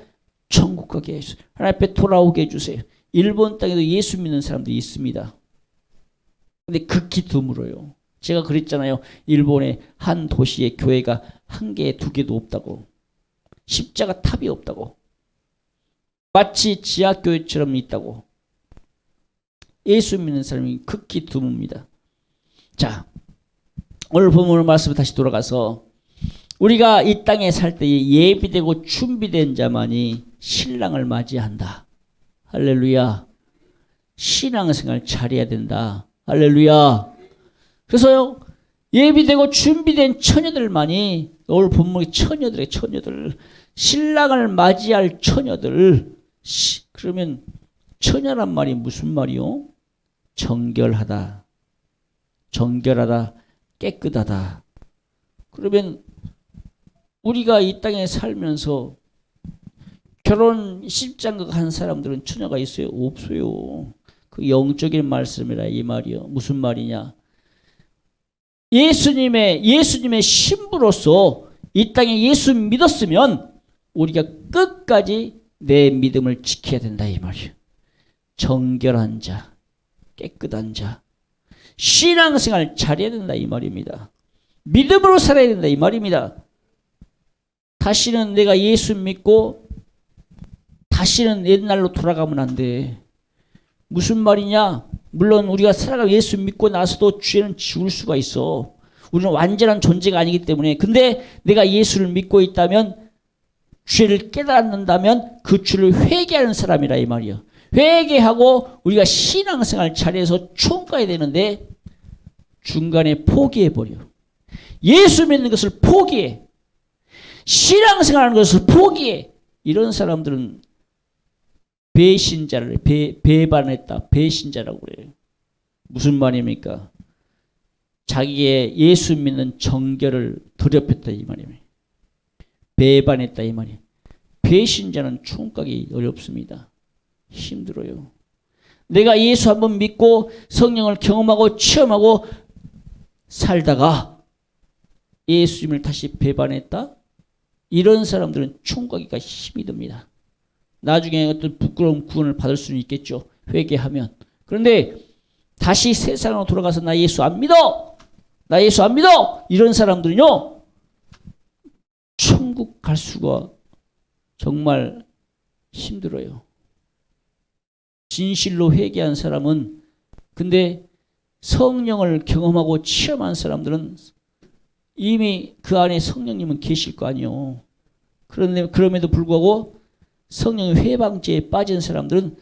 천국 가게 해주세요. 하나님 앞에 돌아오게 해주세요. 일본 땅에도 예수 믿는 사람들이 있습니다. 근데 극히 드물어요. 제가 그랬잖아요. 일본의 한 도시의 교회가 한 개, 두 개도 없다고. 십자가 탑이 없다고. 마치 지하교회처럼 있다고. 예수 믿는 사람이 극히 드뭅니다. 자, 오늘 본문 말씀을 다시 돌아가서 우리가 이 땅에 살 때에 예비되고 준비된 자만이 신랑을 맞이한다. 할렐루야. 신앙생활 잘해야 된다. 할렐루야. 그래서요, 예비되고 준비된 처녀들만이, 오늘 본문의 처녀들, 신랑을 맞이할 처녀들. 그러면 처녀란 말이 무슨 말이요? 정결하다, 깨끗하다. 그러면 우리가 이 땅에 살면서 결혼 십장극 한 사람들은 처녀가 있어요? 없어요. 그 영적인 말씀이라 이 말이요. 무슨 말이냐? 예수님의 신부로서 이 땅에 예수 믿었으면 우리가 끝까지 내 믿음을 지켜야 된다 이 말이에요. 정결한 자, 깨끗한 자, 신앙생활 잘해야 된다 이 말입니다. 믿음으로 살아야 된다 이 말입니다. 다시는 내가 예수 믿고 다시는 옛날로 돌아가면 안 돼. 무슨 말이냐? 물론 우리가 살아가고 예수 믿고 나서도 죄는 지울 수가 있어. 우리는 완전한 존재가 아니기 때문에. 근데 내가 예수를 믿고 있다면, 죄를 깨닫는다면 그 죄를 회개하는 사람이라 이 말이야. 회개하고 우리가 신앙생활 잘해서 총 가야 되는데 중간에 포기해버려. 예수 믿는 것을 포기해. 신앙생활하는 것을 포기해. 이런 사람들은 배신자를 배반했다. 배신자라고 그래요. 무슨 말입니까? 자기의 예수 믿는 정결을 더럽혔다 이 말입니다. 배반했다 이 말이에요. 배신자는 총각이 어렵습니다. 힘들어요. 내가 예수 한번 믿고 성령을 경험하고 체험하고 살다가 예수님을 다시 배반했다? 이런 사람들은 총각이가 힘이 듭니다. 나중에 어떤 부끄러운 구원을 받을 수는 있겠죠. 회개하면. 그런데 다시 세상으로 돌아가서 나 예수 안 믿어! 나 예수 안 믿어! 이런 사람들은요, 천국 갈 수가 정말 힘들어요. 진실로 회개한 사람은, 근데 성령을 경험하고 체험한 사람들은 이미 그 안에 성령님은 계실 거 아니에요. 그런데 그럼에도 불구하고 성령의 해방죄에 빠진 사람들은,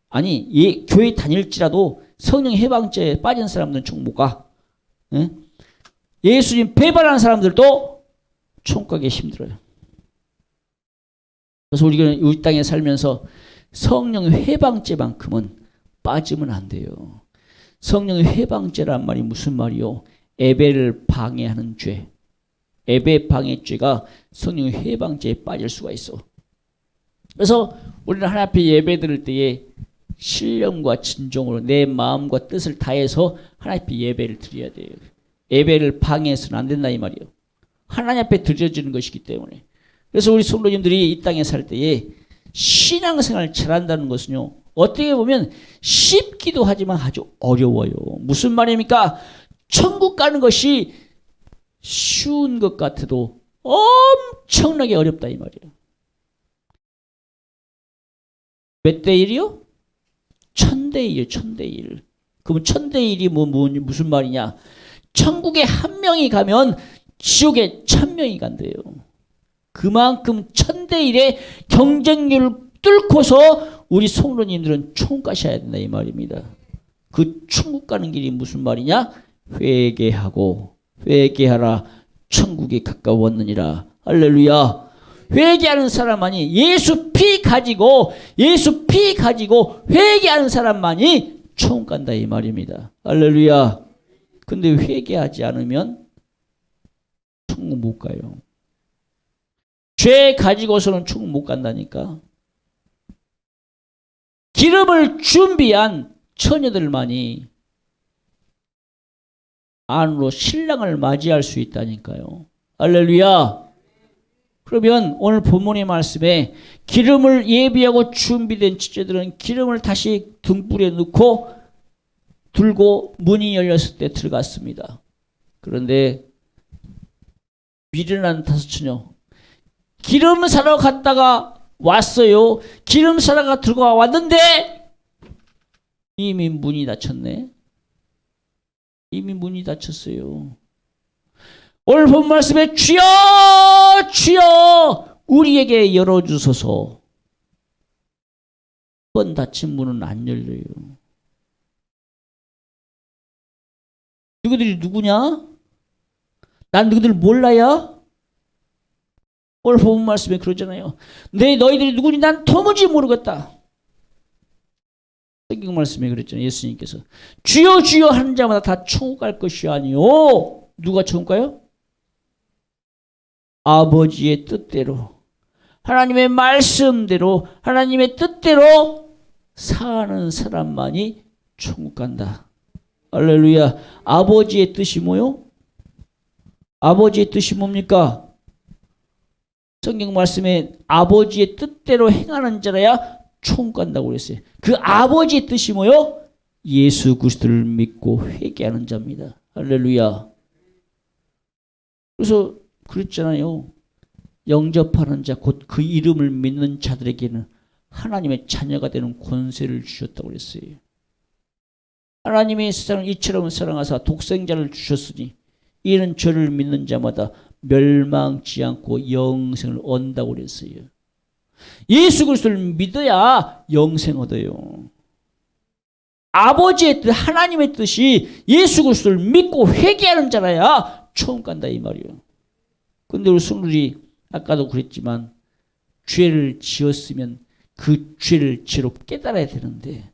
아니 교회 다닐지라도 성령 해방죄에 빠진 사람들은 총 못 가. 예? 예수님 배반하는 사람들도 천국 가기 힘들어요. 그래서 우리가 이 땅에 살면서 성령 회방죄만큼은 빠지면 안 돼요. 성령 회방죄란 말이 무슨 말이요? 예배를 방해하는 죄. 예배 방해죄가 성령 회방죄에 빠질 수가 있어. 그래서 우리는 하나님 앞에 예배 드릴 때에 신령과 진정으로 내 마음과 뜻을 다해서 하나님 앞에 예배를 드려야 돼요. 예배를 방해해서는 안 된다 이 말이에요. 하나님 앞에 드려지는 것이기 때문에. 그래서 우리 성도님들이 이 땅에 살 때에 신앙생활을 잘한다는 것은요, 어떻게 보면 쉽기도 하지만 아주 어려워요. 무슨 말입니까? 천국 가는 것이 쉬운 것 같아도 엄청나게 어렵다 이 말이에요. 몇 대 1이요? 1000대 1이요. 1000대 1. 그럼 1000대 1이 무슨 말이냐? 천국에 한 명이 가면 지옥에 1000명이 간대요. 그만큼 1000대 1의 경쟁률을 뚫고서 우리 성도님들은 천국 가셔야 된다 이 말입니다. 그 천국 가는 길이 무슨 말이냐? 회개하라 천국이 가까웠느니라. 할렐루야. 회개하는 사람만이 예수 피 가지고 회개하는 사람만이 천국 간다 이 말입니다. 할렐루야. 근데 회개하지 않으면 천국 못 가요. 죄 가지고서는 천국 못 간다니까. 기름을 준비한 처녀들만이 안으로 신랑을 맞이할 수 있다니까요. 할렐루야. 그러면 오늘 본문의 말씀에 기름을 예비하고 준비된 처녀들은 기름을 다시 등불에 넣고 들고 문이 열렸을 때 들어갔습니다. 그런데 미련한 다섯 처녀, 기름 사러 갔다가 왔어요. 기름 사러가 들어가 왔는데 이미 문이 닫혔네. 이미 문이 닫혔어요. 오늘 본 말씀에 주여 주여 우리에게 열어주소서. 번 닫힌 문은 안 열려요. 너희들이 누구냐? 난 너희들 몰라야? 오늘 본 말씀에 그러잖아요. 너희들이 누구니 난 도무지 모르겠다. 성경 말씀에 그랬잖아요. 예수님께서 주여 주여 하는 자마다 다 천국 갈 것이 아니요. 누가 천국 가요? 아버지의 뜻대로, 하나님의 말씀대로, 하나님의 뜻대로 사는 사람만이 천국 간다. 할렐루야. 아버지의 뜻이 뭐요? 아버지의 뜻이 뭡니까? 성경 말씀에 아버지의 뜻대로 행하는 자라야 천국 간다고 그랬어요. 그 아버지의 뜻이 뭐요? 예수 그리스도를 믿고 회개하는 자입니다. 할렐루야. 그래서 그랬잖아요. 영접하는 자, 곧 그 이름을 믿는 자들에게는 하나님의 자녀가 되는 권세를 주셨다고 그랬어요. 하나님이 세상을 이처럼 사랑하사 독생자를 주셨으니 이는 저를 믿는 자마다 멸망치 않고 영생을 얻는다고 그랬어요. 예수 그리스도를 믿어야 영생 얻어요. 아버지의 뜻, 하나님의 뜻이 예수 그리스도를 믿고 회개하는 자라야 천국 간다 이 말이에요. 근데 우리 성도들이 아까도 그랬지만 죄를 지었으면 그 죄를 죄로 깨달아야 되는데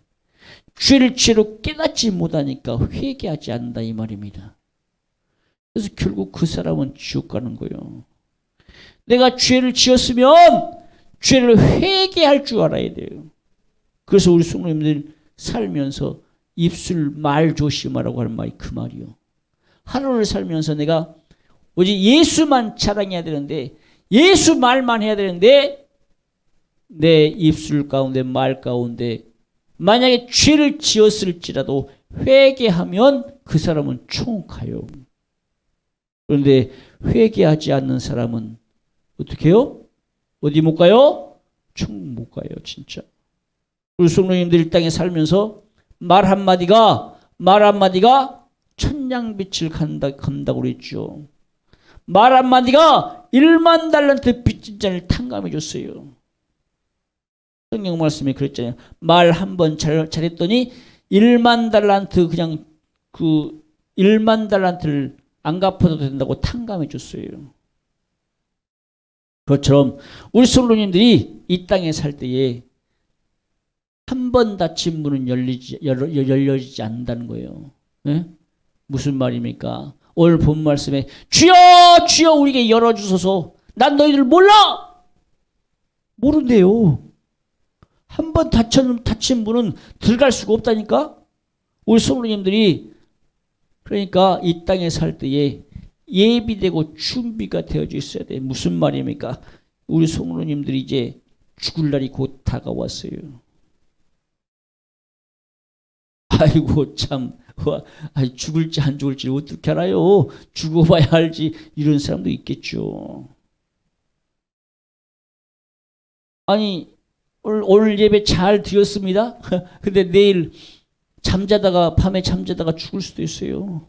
죄를 죄로 깨닫지 못하니까 회개하지 않는다 이 말입니다. 그래서 결국 그 사람은 지옥 가는 거예요. 내가 죄를 지었으면 죄를 회개할 줄 알아야 돼요. 그래서 우리 성도님들 살면서 입술 말 조심하라고 하는 말이 그 말이요. 하루를 살면서 내가 오직 예수만 자랑해야 되는데 예수 말만 해야 되는데 내 입술 가운데 말 가운데 만약에 죄를 지었을지라도 회개하면 그 사람은 천국 가요. 그런데 회개하지 않는 사람은 어떻게 해요? 어디 못 가요? 천국 못 가요. 진짜. 우리 성도님들 이 땅에 살면서 말 한마디가 천냥빛을 간다고 그랬죠. 말 한마디가 1만 달란트 빚진 자를 탕감해 줬어요. 성경 말씀에 그랬잖아요. 말 한 번 잘했더니 1만 달란트 그냥 그 1만 달란트를 안 갚아도 된다고 탕감해 줬어요. 그것처럼 우리 성도님들이 이 땅에 살 때에 한 번 닫힌 문은 열려지지 않는다는 거예요. 네? 무슨 말입니까? 오늘 본 말씀에 주여 주여 우리에게 열어주소서. 난 너희들 몰라. 모른대요. 한 번 닫힌 문은 들어갈 수가 없다니까. 우리 성도님들이 그러니까 이 땅에 살 때에 예비되고 준비가 되어져 있어야 돼. 무슨 말입니까? 우리 성도님들이 이제 죽을 날이 곧 다가왔어요. 아이고 참 죽을지 안 죽을지 어떻게 알아요? 죽어봐야 알지. 이런 사람도 있겠죠. 아니 오늘 예배 잘 드렸습니다. 근데 내일 밤에 잠자다가 죽을 수도 있어요.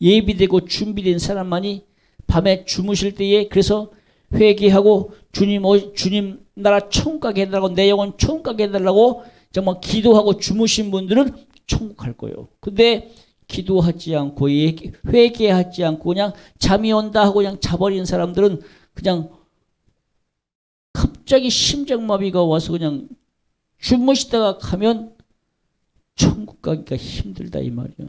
예비되고 준비된 사람만이 밤에 주무실 때에 그래서 회개하고 주님 나라 천국 가게 해달라고 내 영혼 천국 가게 해달라고 정말 기도하고 주무신 분들은 천국 갈 거예요. 근데 기도하지 않고 회개하지 않고 그냥 잠이 온다 하고 그냥 자버린 사람들은 그냥 갑자기 심장마비가 와서 그냥 주무시다가 가면 천국 가기가 힘들다 이 말이야.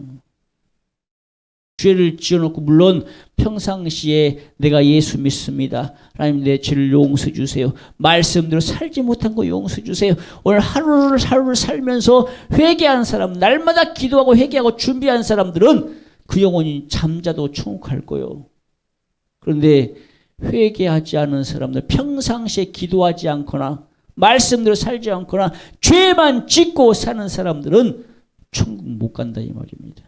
죄를 지어놓고 물론 평상시에 내가 예수 믿습니다. 하나님 내 죄를 용서해 주세요. 말씀대로 살지 못한 거 용서해 주세요. 오늘 하루를 살면서 회개한 사람, 날마다 기도하고 회개하고 준비한 사람들은 그 영혼이 잠자도 천국 갈 거예요. 그런데 회개하지 않은 사람들, 평상시에 기도하지 않거나 말씀대로 살지 않거나 죄만 짓고 사는 사람들은 천국 못 간다 이 말입니다.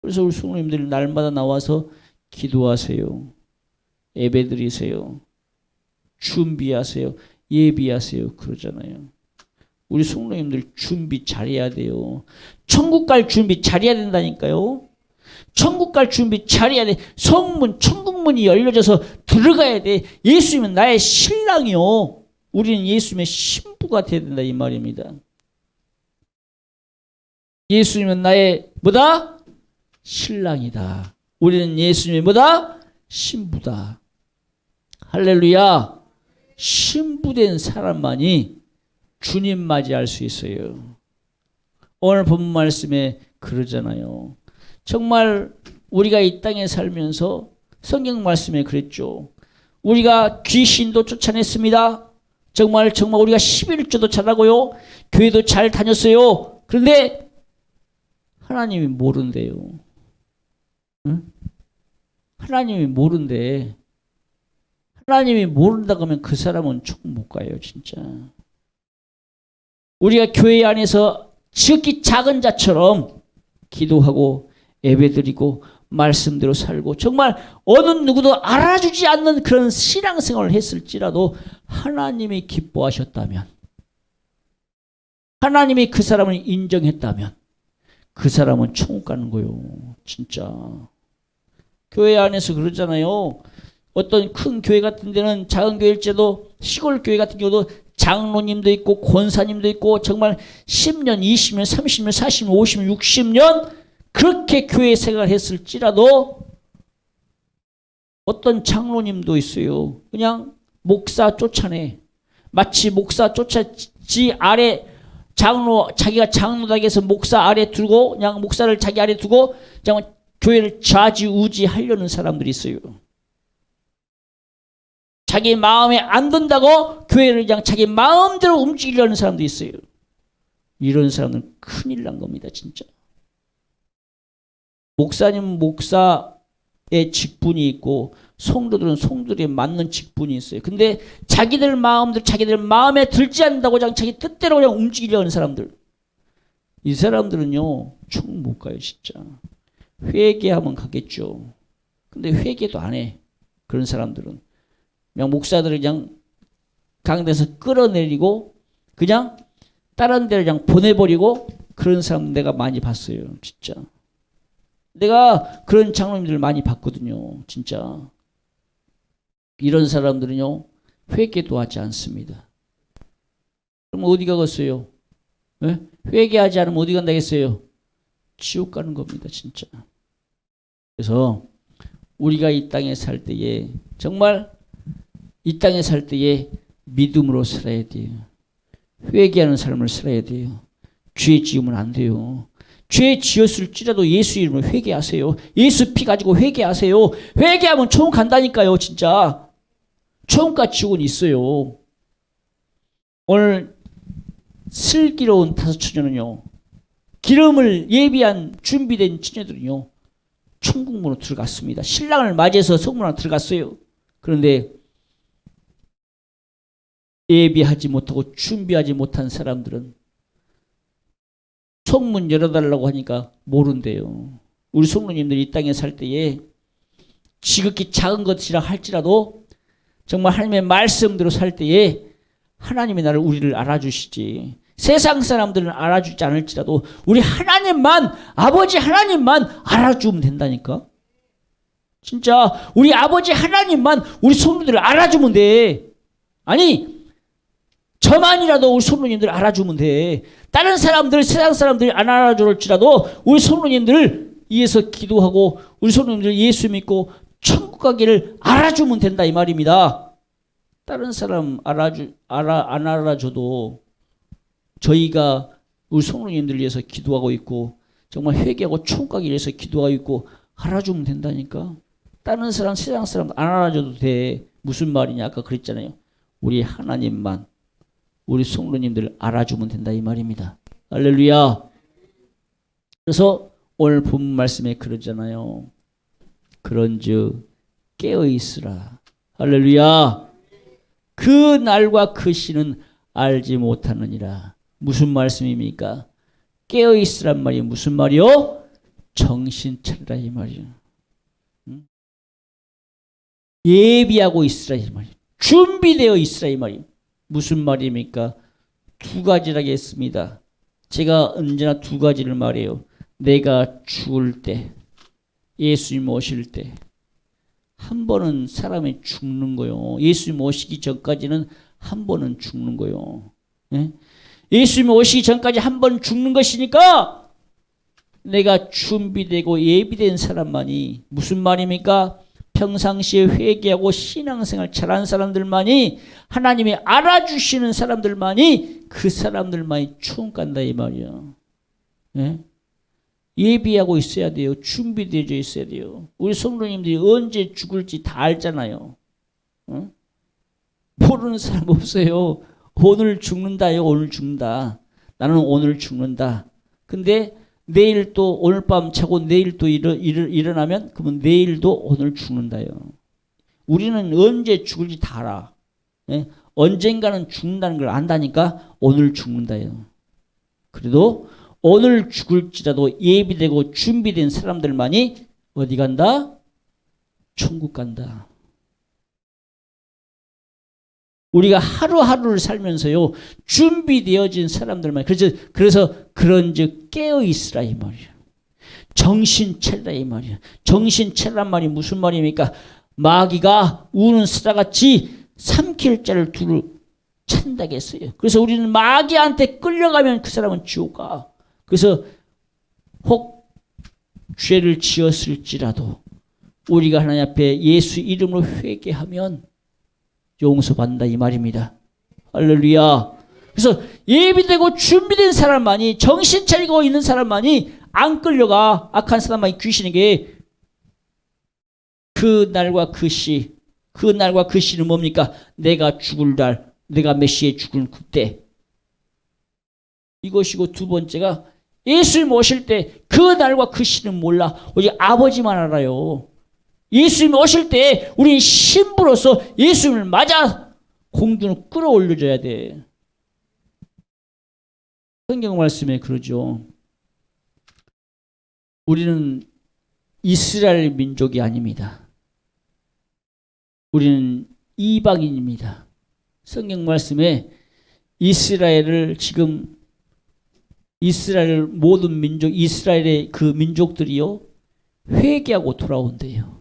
그래서 우리 성도님들 날마다 나와서 기도하세요. 예배드리세요. 준비하세요. 예비하세요. 그러잖아요. 우리 성도님들 준비 잘해야 돼요. 천국 갈 준비 잘해야 된다니까요. 천국 갈 준비 잘해야 돼. 성문, 천국문이 열려져서 들어가야 돼. 예수님은 나의 신랑이요. 우리는 예수님의 신부가 돼야 된다 이 말입니다. 예수님은 나의 뭐다? 신랑이다. 우리는 예수님의 뭐다? 신부다. 할렐루야. 신부된 사람만이 주님 맞이할 수 있어요. 오늘 본 말씀에 그러잖아요. 정말 우리가 이 땅에 살면서 성경 말씀에 그랬죠. 우리가 귀신도 쫓아냈습니다. 정말 우리가 11조도 잘하고요. 교회도 잘 다녔어요. 그런데 하나님이 모른대요. 응? 하나님이 모른대. 하나님이 모른다고 하면 그 사람은 천국 못 가요, 진짜. 우리가 교회 안에서 지극히 작은 자처럼 기도하고 예배드리고 말씀대로 살고 정말 어느 누구도 알아주지 않는 그런 신앙생활을 했을지라도 하나님이 기뻐하셨다면, 하나님이 그 사람을 인정했다면 그 사람은 천국 가는 거예요. 진짜. 교회 안에서 그러잖아요. 어떤 큰 교회 같은 데는 작은 교회일지도 시골 교회 같은 경우도 장로님도 있고 권사님도 있고 정말 10년, 20년, 30년, 40년, 50년, 60년 그렇게 교회 생활을 했을지라도 어떤 장로님도 있어요. 그냥 목사 쫓아내. 마치 목사 쫓아지 아래 자기가 장로당에서 목사 아래 두고 그냥 목사를 자기 아래 두고 그냥 교회를 좌지우지 하려는 사람들이 있어요. 자기 마음에 안 든다고 교회를 그냥 자기 마음대로 움직이려는 사람도 있어요. 이런 사람은 큰일 난 겁니다, 진짜. 목사님은 목사의 직분이 있고 성도들은 성도들에 맞는 직분이 있어요. 근데 자기들 마음에 들지 않는다고 그냥 자기 뜻대로 그냥 움직이려는 사람들. 이 사람들은요, 천국 못 가요, 진짜. 회개하면 가겠죠. 근데 회개도 안 해. 그런 사람들은. 그냥 목사들을 그냥 강대에서 끌어내리고 그냥 다른 데를 그냥 보내버리고 그런 사람 내가 많이 봤어요. 진짜. 내가 그런 장로님들을 많이 봤거든요. 진짜. 이런 사람들은요. 회개도 하지 않습니다. 그럼 어디 가겠어요? 네? 회개하지 않으면 어디 간다겠어요? 지옥 가는 겁니다, 진짜. 그래서 우리가 이 땅에 살 때에 정말 이 땅에 살 때에 믿음으로 살아야 돼요. 회개하는 삶을 살아야 돼요. 죄 지으면 안 돼요. 죄 지었을지라도 예수 이름으로 회개하세요. 예수 피 가지고 회개하세요. 회개하면 초음 간다니까요, 진짜. 초음과 지옥은 있어요. 오늘 슬기로운 다섯 처녀는요, 기름을 예비한 준비된 처녀들은요, 천국문으로 들어갔습니다. 신랑을 맞이해서 성문으로 들어갔어요. 그런데 예비하지 못하고 준비하지 못한 사람들은 성문 열어달라고 하니까 모른대요. 우리 성도님들이 이 땅에 살 때에 지극히 작은 것이라 할지라도 정말 하나님의 말씀대로 살 때에 하나님이 우리를 알아주시지. 세상 사람들은 알아주지 않을지라도 우리 하나님만, 아버지 하나님만 알아주면 된다니까. 진짜 우리 아버지 하나님만 우리 성도들을 알아주면 돼. 아니, 저만이라도 우리 성도님들 알아주면 돼. 다른 사람들, 세상 사람들이 안 알아줄지라도 우리 성도님들을 위해서 기도하고 우리 성도님들 예수 믿고 천국 가기를 알아주면 된다, 이 말입니다. 다른 사람 안 알아줘도 저희가 우리 성도님들을 위해서 기도하고 있고 정말 회개하고 천국 가기를 위해서 기도하고 있고 알아주면 된다니까. 다른 사람, 세상 사람 안 알아줘도 돼. 무슨 말이냐, 아까 그랬잖아요. 우리 하나님만 우리 성도님들 알아주면 된다, 이 말입니다. 할렐루야. 그래서 오늘 본문 말씀에 그러잖아요. 그런즉 깨어있으라. 할렐루야. 그 날과 그 시는 알지 못하느니라. 무슨 말씀입니까? 깨어있으란 말이 무슨 말이요? 정신 차리라, 이 말이요. 예비하고 있으라, 이 말이요. 준비되어 있으라, 이 말이요. 무슨 말입니까? 두 가지라고 했습니다. 제가 언제나 두 가지를 말해요. 내가 죽을 때, 예수님 오실 때, 한 번은 사람이 죽는 거요. 예수님 오시기 전까지는 한 번은 죽는 거요. 예? 예수님 오시기 전까지 한 번 죽는 것이니까 내가 준비되고 예비된 사람만이, 무슨 말입니까? 평상시에 회개하고 신앙생활 잘한 사람들만이, 하나님이 알아주시는 사람들만이, 그 사람들만이 천국 간다, 이 말이야. 예? 예비하고 있어야 돼요. 준비되어 있어야 돼요. 우리 성도님들이 언제 죽을지 다 알잖아요. 어? 모르는 사람 없어요. 오늘 죽는다요. 오늘 죽는다. 나는 오늘 죽는다. 근데 내일 또 오늘 밤 자고 내일 또 일어나면 그러면 내일도 오늘 죽는다요. 우리는 언제 죽을지 다 알아. 예? 언젠가는 죽는다는 걸 안다니까 오늘 죽는다요. 그래도 오늘 죽을지라도 예비되고 준비된 사람들만이 어디 간다? 천국 간다. 우리가 하루하루를 살면서요, 준비되어진 사람들만, 그래서 그런즉 깨어있으라, 이 말이야. 정신 차리라, 이 말이야. 정신 차리란 말이 무슨 말입니까? 마귀가 우는 사자같이 삼킬 자를 두루 찬다겠어요. 그래서 우리는 마귀한테 끌려가면 그 사람은 지옥 가. 그래서 혹 죄를 지었을지라도 우리가 하나님 앞에 예수 이름으로 회개하면 용서받는다, 이 말입니다. 할렐루야. 그래서 예비되고 준비된 사람만이, 정신 차리고 있는 사람만이 안 끌려가. 악한 사람만이 귀신에게. 그 날과 그 시, 그 날과 그 시는 뭡니까? 내가 죽을 날, 내가 메시에 죽을 그때. 이것이고 두 번째가 예수님 오실 때 그 날과 그 시는 몰라. 오직 아버지만 알아요. 예수님 오실 때 우리는 신부로서 예수님을 맞아 공중으로 끌어올려줘야 돼. 성경 말씀에 그러죠. 우리는 이스라엘 민족이 아닙니다. 우리는 이방인입니다. 성경 말씀에 이스라엘을 지금 이스라엘 모든 민족, 이스라엘의 그 민족들이요, 회개하고 돌아온대요.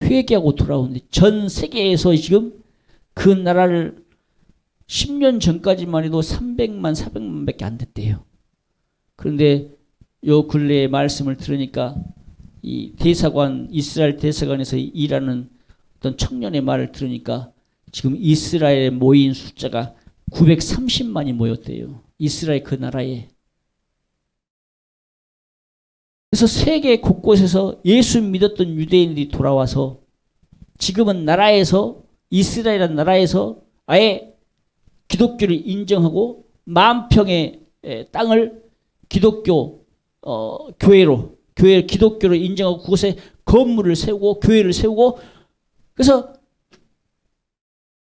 회개하고 돌아온대. 전 세계에서 지금 그 나라를 10년 전까지만 해도 300만, 400만 밖에 안 됐대요. 그런데 요 근래의 말씀을 들으니까 이 대사관, 이스라엘 대사관에서 일하는 어떤 청년의 말을 들으니까 지금 이스라엘에 모인 숫자가 930만이 모였대요. 이스라엘 그 나라에. 그래서 세계 곳곳에서 예수 믿었던 유대인들이 돌아와서 지금은 나라에서, 이스라엘이라는 나라에서 아예 기독교를 인정하고 만평의 땅을 기독교 교회로, 기독교를 인정하고 그곳에 건물을 세우고 교회를 세우고, 그래서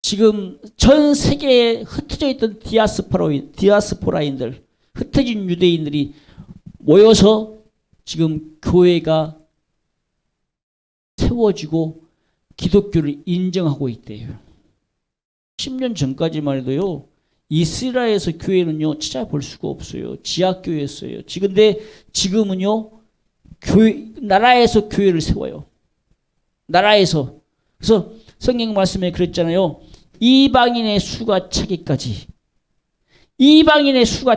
지금 전 세계에 흩어져 있던 디아스포라인들, 흩어진 유대인들이 모여서 지금 교회가 세워지고 기독교를 인정하고 있대요. 10년 전까지만 해도요, 이스라엘에서 교회는요 찾아볼 수가 없어요. 지하교회였어요. 근데 지금은요 나라에서 교회를 세워요. 나라에서. 그래서 성경 말씀에 그랬잖아요. 이방인의 수가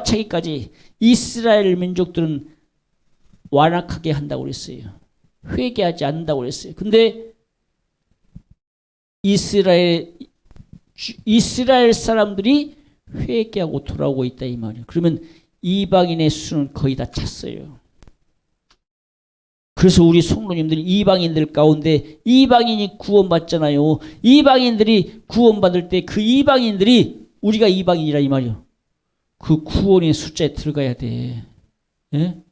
차기까지 이스라엘 민족들은 완악하게 한다고 그랬어요. 회개하지 않는다고 그랬어요. 근데 이스라엘 사람들이 회개하고 돌아오고 있다 이 말이에요. 그러면 이방인의 수는 거의 다 찼어요. 그래서 우리 성도님들이 이방인들 가운데 이방인이 구원받잖아요. 이방인들이 구원받을 때 그 이방인들이 우리가 이방인이라 이 말이에요. 그 구원의 숫자에 들어가야 돼. 예?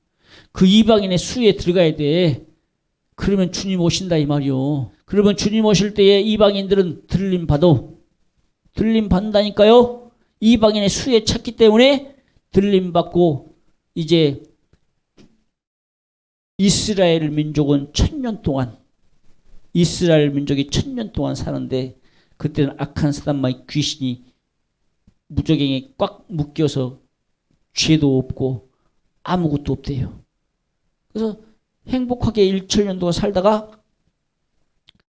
그 이방인의 수에 들어가야 돼. 그러면 주님 오신다 이 말이요. 그러면 주님 오실 때에 이방인들은 들림 받는다니까요. 이방인의 수에 찼기 때문에 들림 받고 이제 이스라엘 민족이 1000년 동안 사는데 그때는 악한 사단마의 귀신이 무저갱에 꽉 묶여서 죄도 없고 아무것도 없대요. 그래서 행복하게 1000년 동안 살다가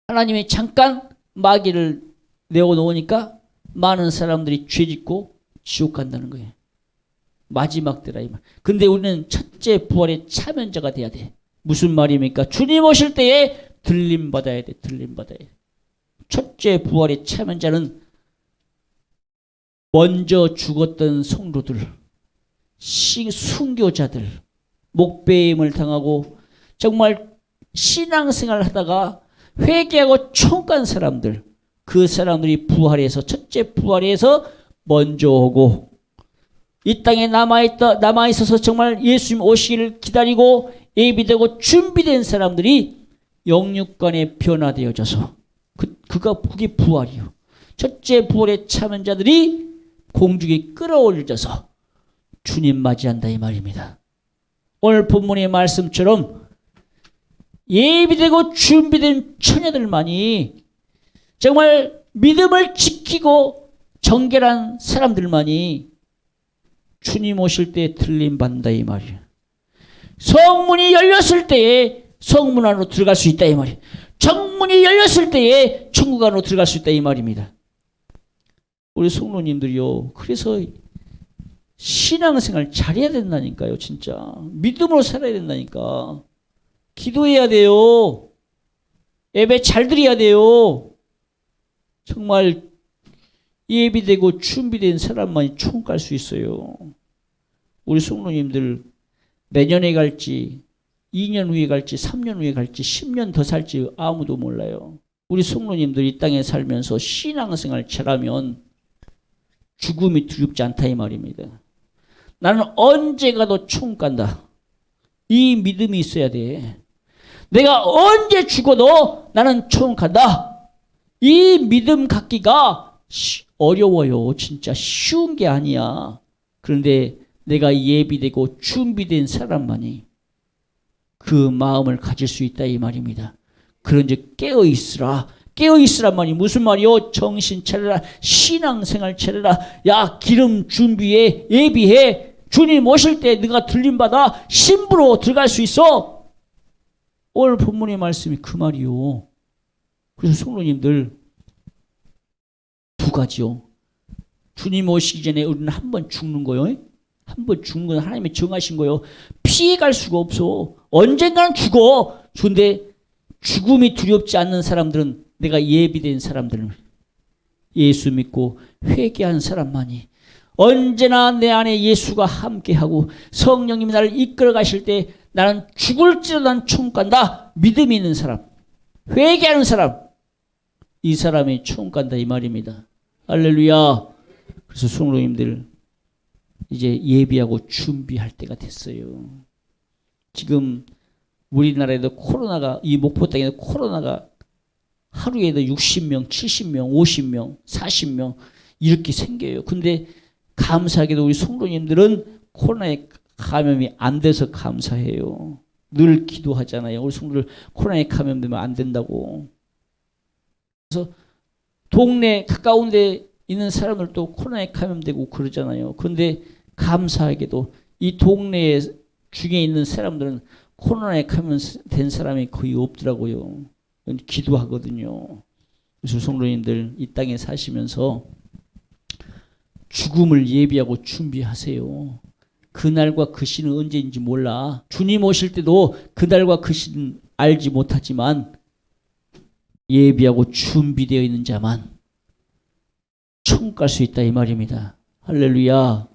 하나님이 잠깐 마귀를 내어놓으니까 많은 사람들이 죄짓고 지옥 간다는 거예요. 마지막 때라 이 말. 근데 우리는 첫째 부활의 참여자가 돼야 돼. 무슨 말입니까? 주님 오실 때에 들림 받아야 돼. 첫째 부활의 참여자는 먼저 죽었던 성도들, 순교자들, 목배임을 당하고 정말 신앙생활을 하다가 회개하고 총간 사람들, 그 사람들이 부활해서 첫째 부활해서 먼저 오고 이 땅에 남아있어서 정말 예수님 오시기를 기다리고 예비되고 준비된 사람들이 영육간에 변화되어져서 그게 부활이요. 첫째 부활에 참은 자들이 공중에 끌어올려져서 주님 맞이한다 이 말입니다. 오늘 본문의 말씀처럼 예비되고 준비된 처녀들만이 정말 믿음을 지키고 정결한 사람들만이 주님 오실 때 들림 받는다 이 말이에요. 성문이 열렸을 때에 성문 안으로 들어갈 수 있다 이 말이에요. 정문이 열렸을 때에 천국 안으로 들어갈 수 있다 이 말입니다. 우리 성도님들이요, 그래서 신앙생활 잘해야 된다니까요. 진짜 믿음으로 살아야 된다니까. 기도해야 돼요. 예배 잘 드려야 돼요. 정말 예비되고 준비된 사람만이 총 갈 수 있어요. 우리 성도님들 내년에 갈지 2년 후에 갈지 3년 후에 갈지 10년 더 살지 아무도 몰라요. 우리 성도님들 이 땅에 살면서 신앙생활 잘하면 죽음이 두렵지 않다 이 말입니다. 나는 언제 가도 총 간다. 이 믿음이 있어야 돼. 내가 언제 죽어도 나는 총 간다. 이 믿음 갖기가 어려워요. 진짜 쉬운 게 아니야. 그런데 내가 예비되고 준비된 사람만이 그 마음을 가질 수 있다 이 말입니다. 그런즉 깨어있으라. 깨어있으란말이 무슨 말이요? 정신 차려라. 신앙생활 차려라. 야, 기름 준비해. 예비해. 주님 오실 때 네가 들림받아 신부로 들어갈 수 있어. 오늘 본문의 말씀이 그 말이요. 그래서 성도님들 두 가지요. 주님 오시기 전에 우리는 한 번 죽는 거요. 한 번 죽는 건 하나님이 정하신 거예요. 피해갈 수가 없어. 언젠가는 죽어. 그런데 죽음이 두렵지 않는 사람들은, 내가 예비된 사람들은, 예수 믿고 회개한 사람만이, 언제나 내 안에 예수가 함께하고 성령님이 나를 이끌어 가실 때 나는 죽을지라도 난 천국 간다. 믿음이 있는 사람, 회개하는 사람, 이 사람이 천국 간다 이 말입니다. 할렐루야. 그래서 성도님들 이제 예비하고 준비할 때가 됐어요. 지금 우리나라에도 코로나가, 이 목포 땅에도 코로나가 하루에도 60명, 70명, 50명, 40명 이렇게 생겨요. 근데 감사하게도 우리 성도님들은 코로나에 감염이 안 돼서 감사해요. 늘 기도하잖아요. 우리 성도들 코로나에 감염되면 안 된다고. 그래서 동네 가까운 데 있는 사람들도 코로나에 감염되고 그러잖아요. 그런데 감사하게도 이 동네 중에 있는 사람들은 코로나에 감염된 사람이 거의 없더라고요. 기도하거든요. 그래서 성도님들 이 땅에 사시면서 죽음을 예비하고 준비하세요. 그날과 그 시는 언제인지 몰라. 주님 오실 때도 그날과 그 시는 알지 못하지만 예비하고 준비되어 있는 자만 천국 갈 수 있다 이 말입니다. 할렐루야.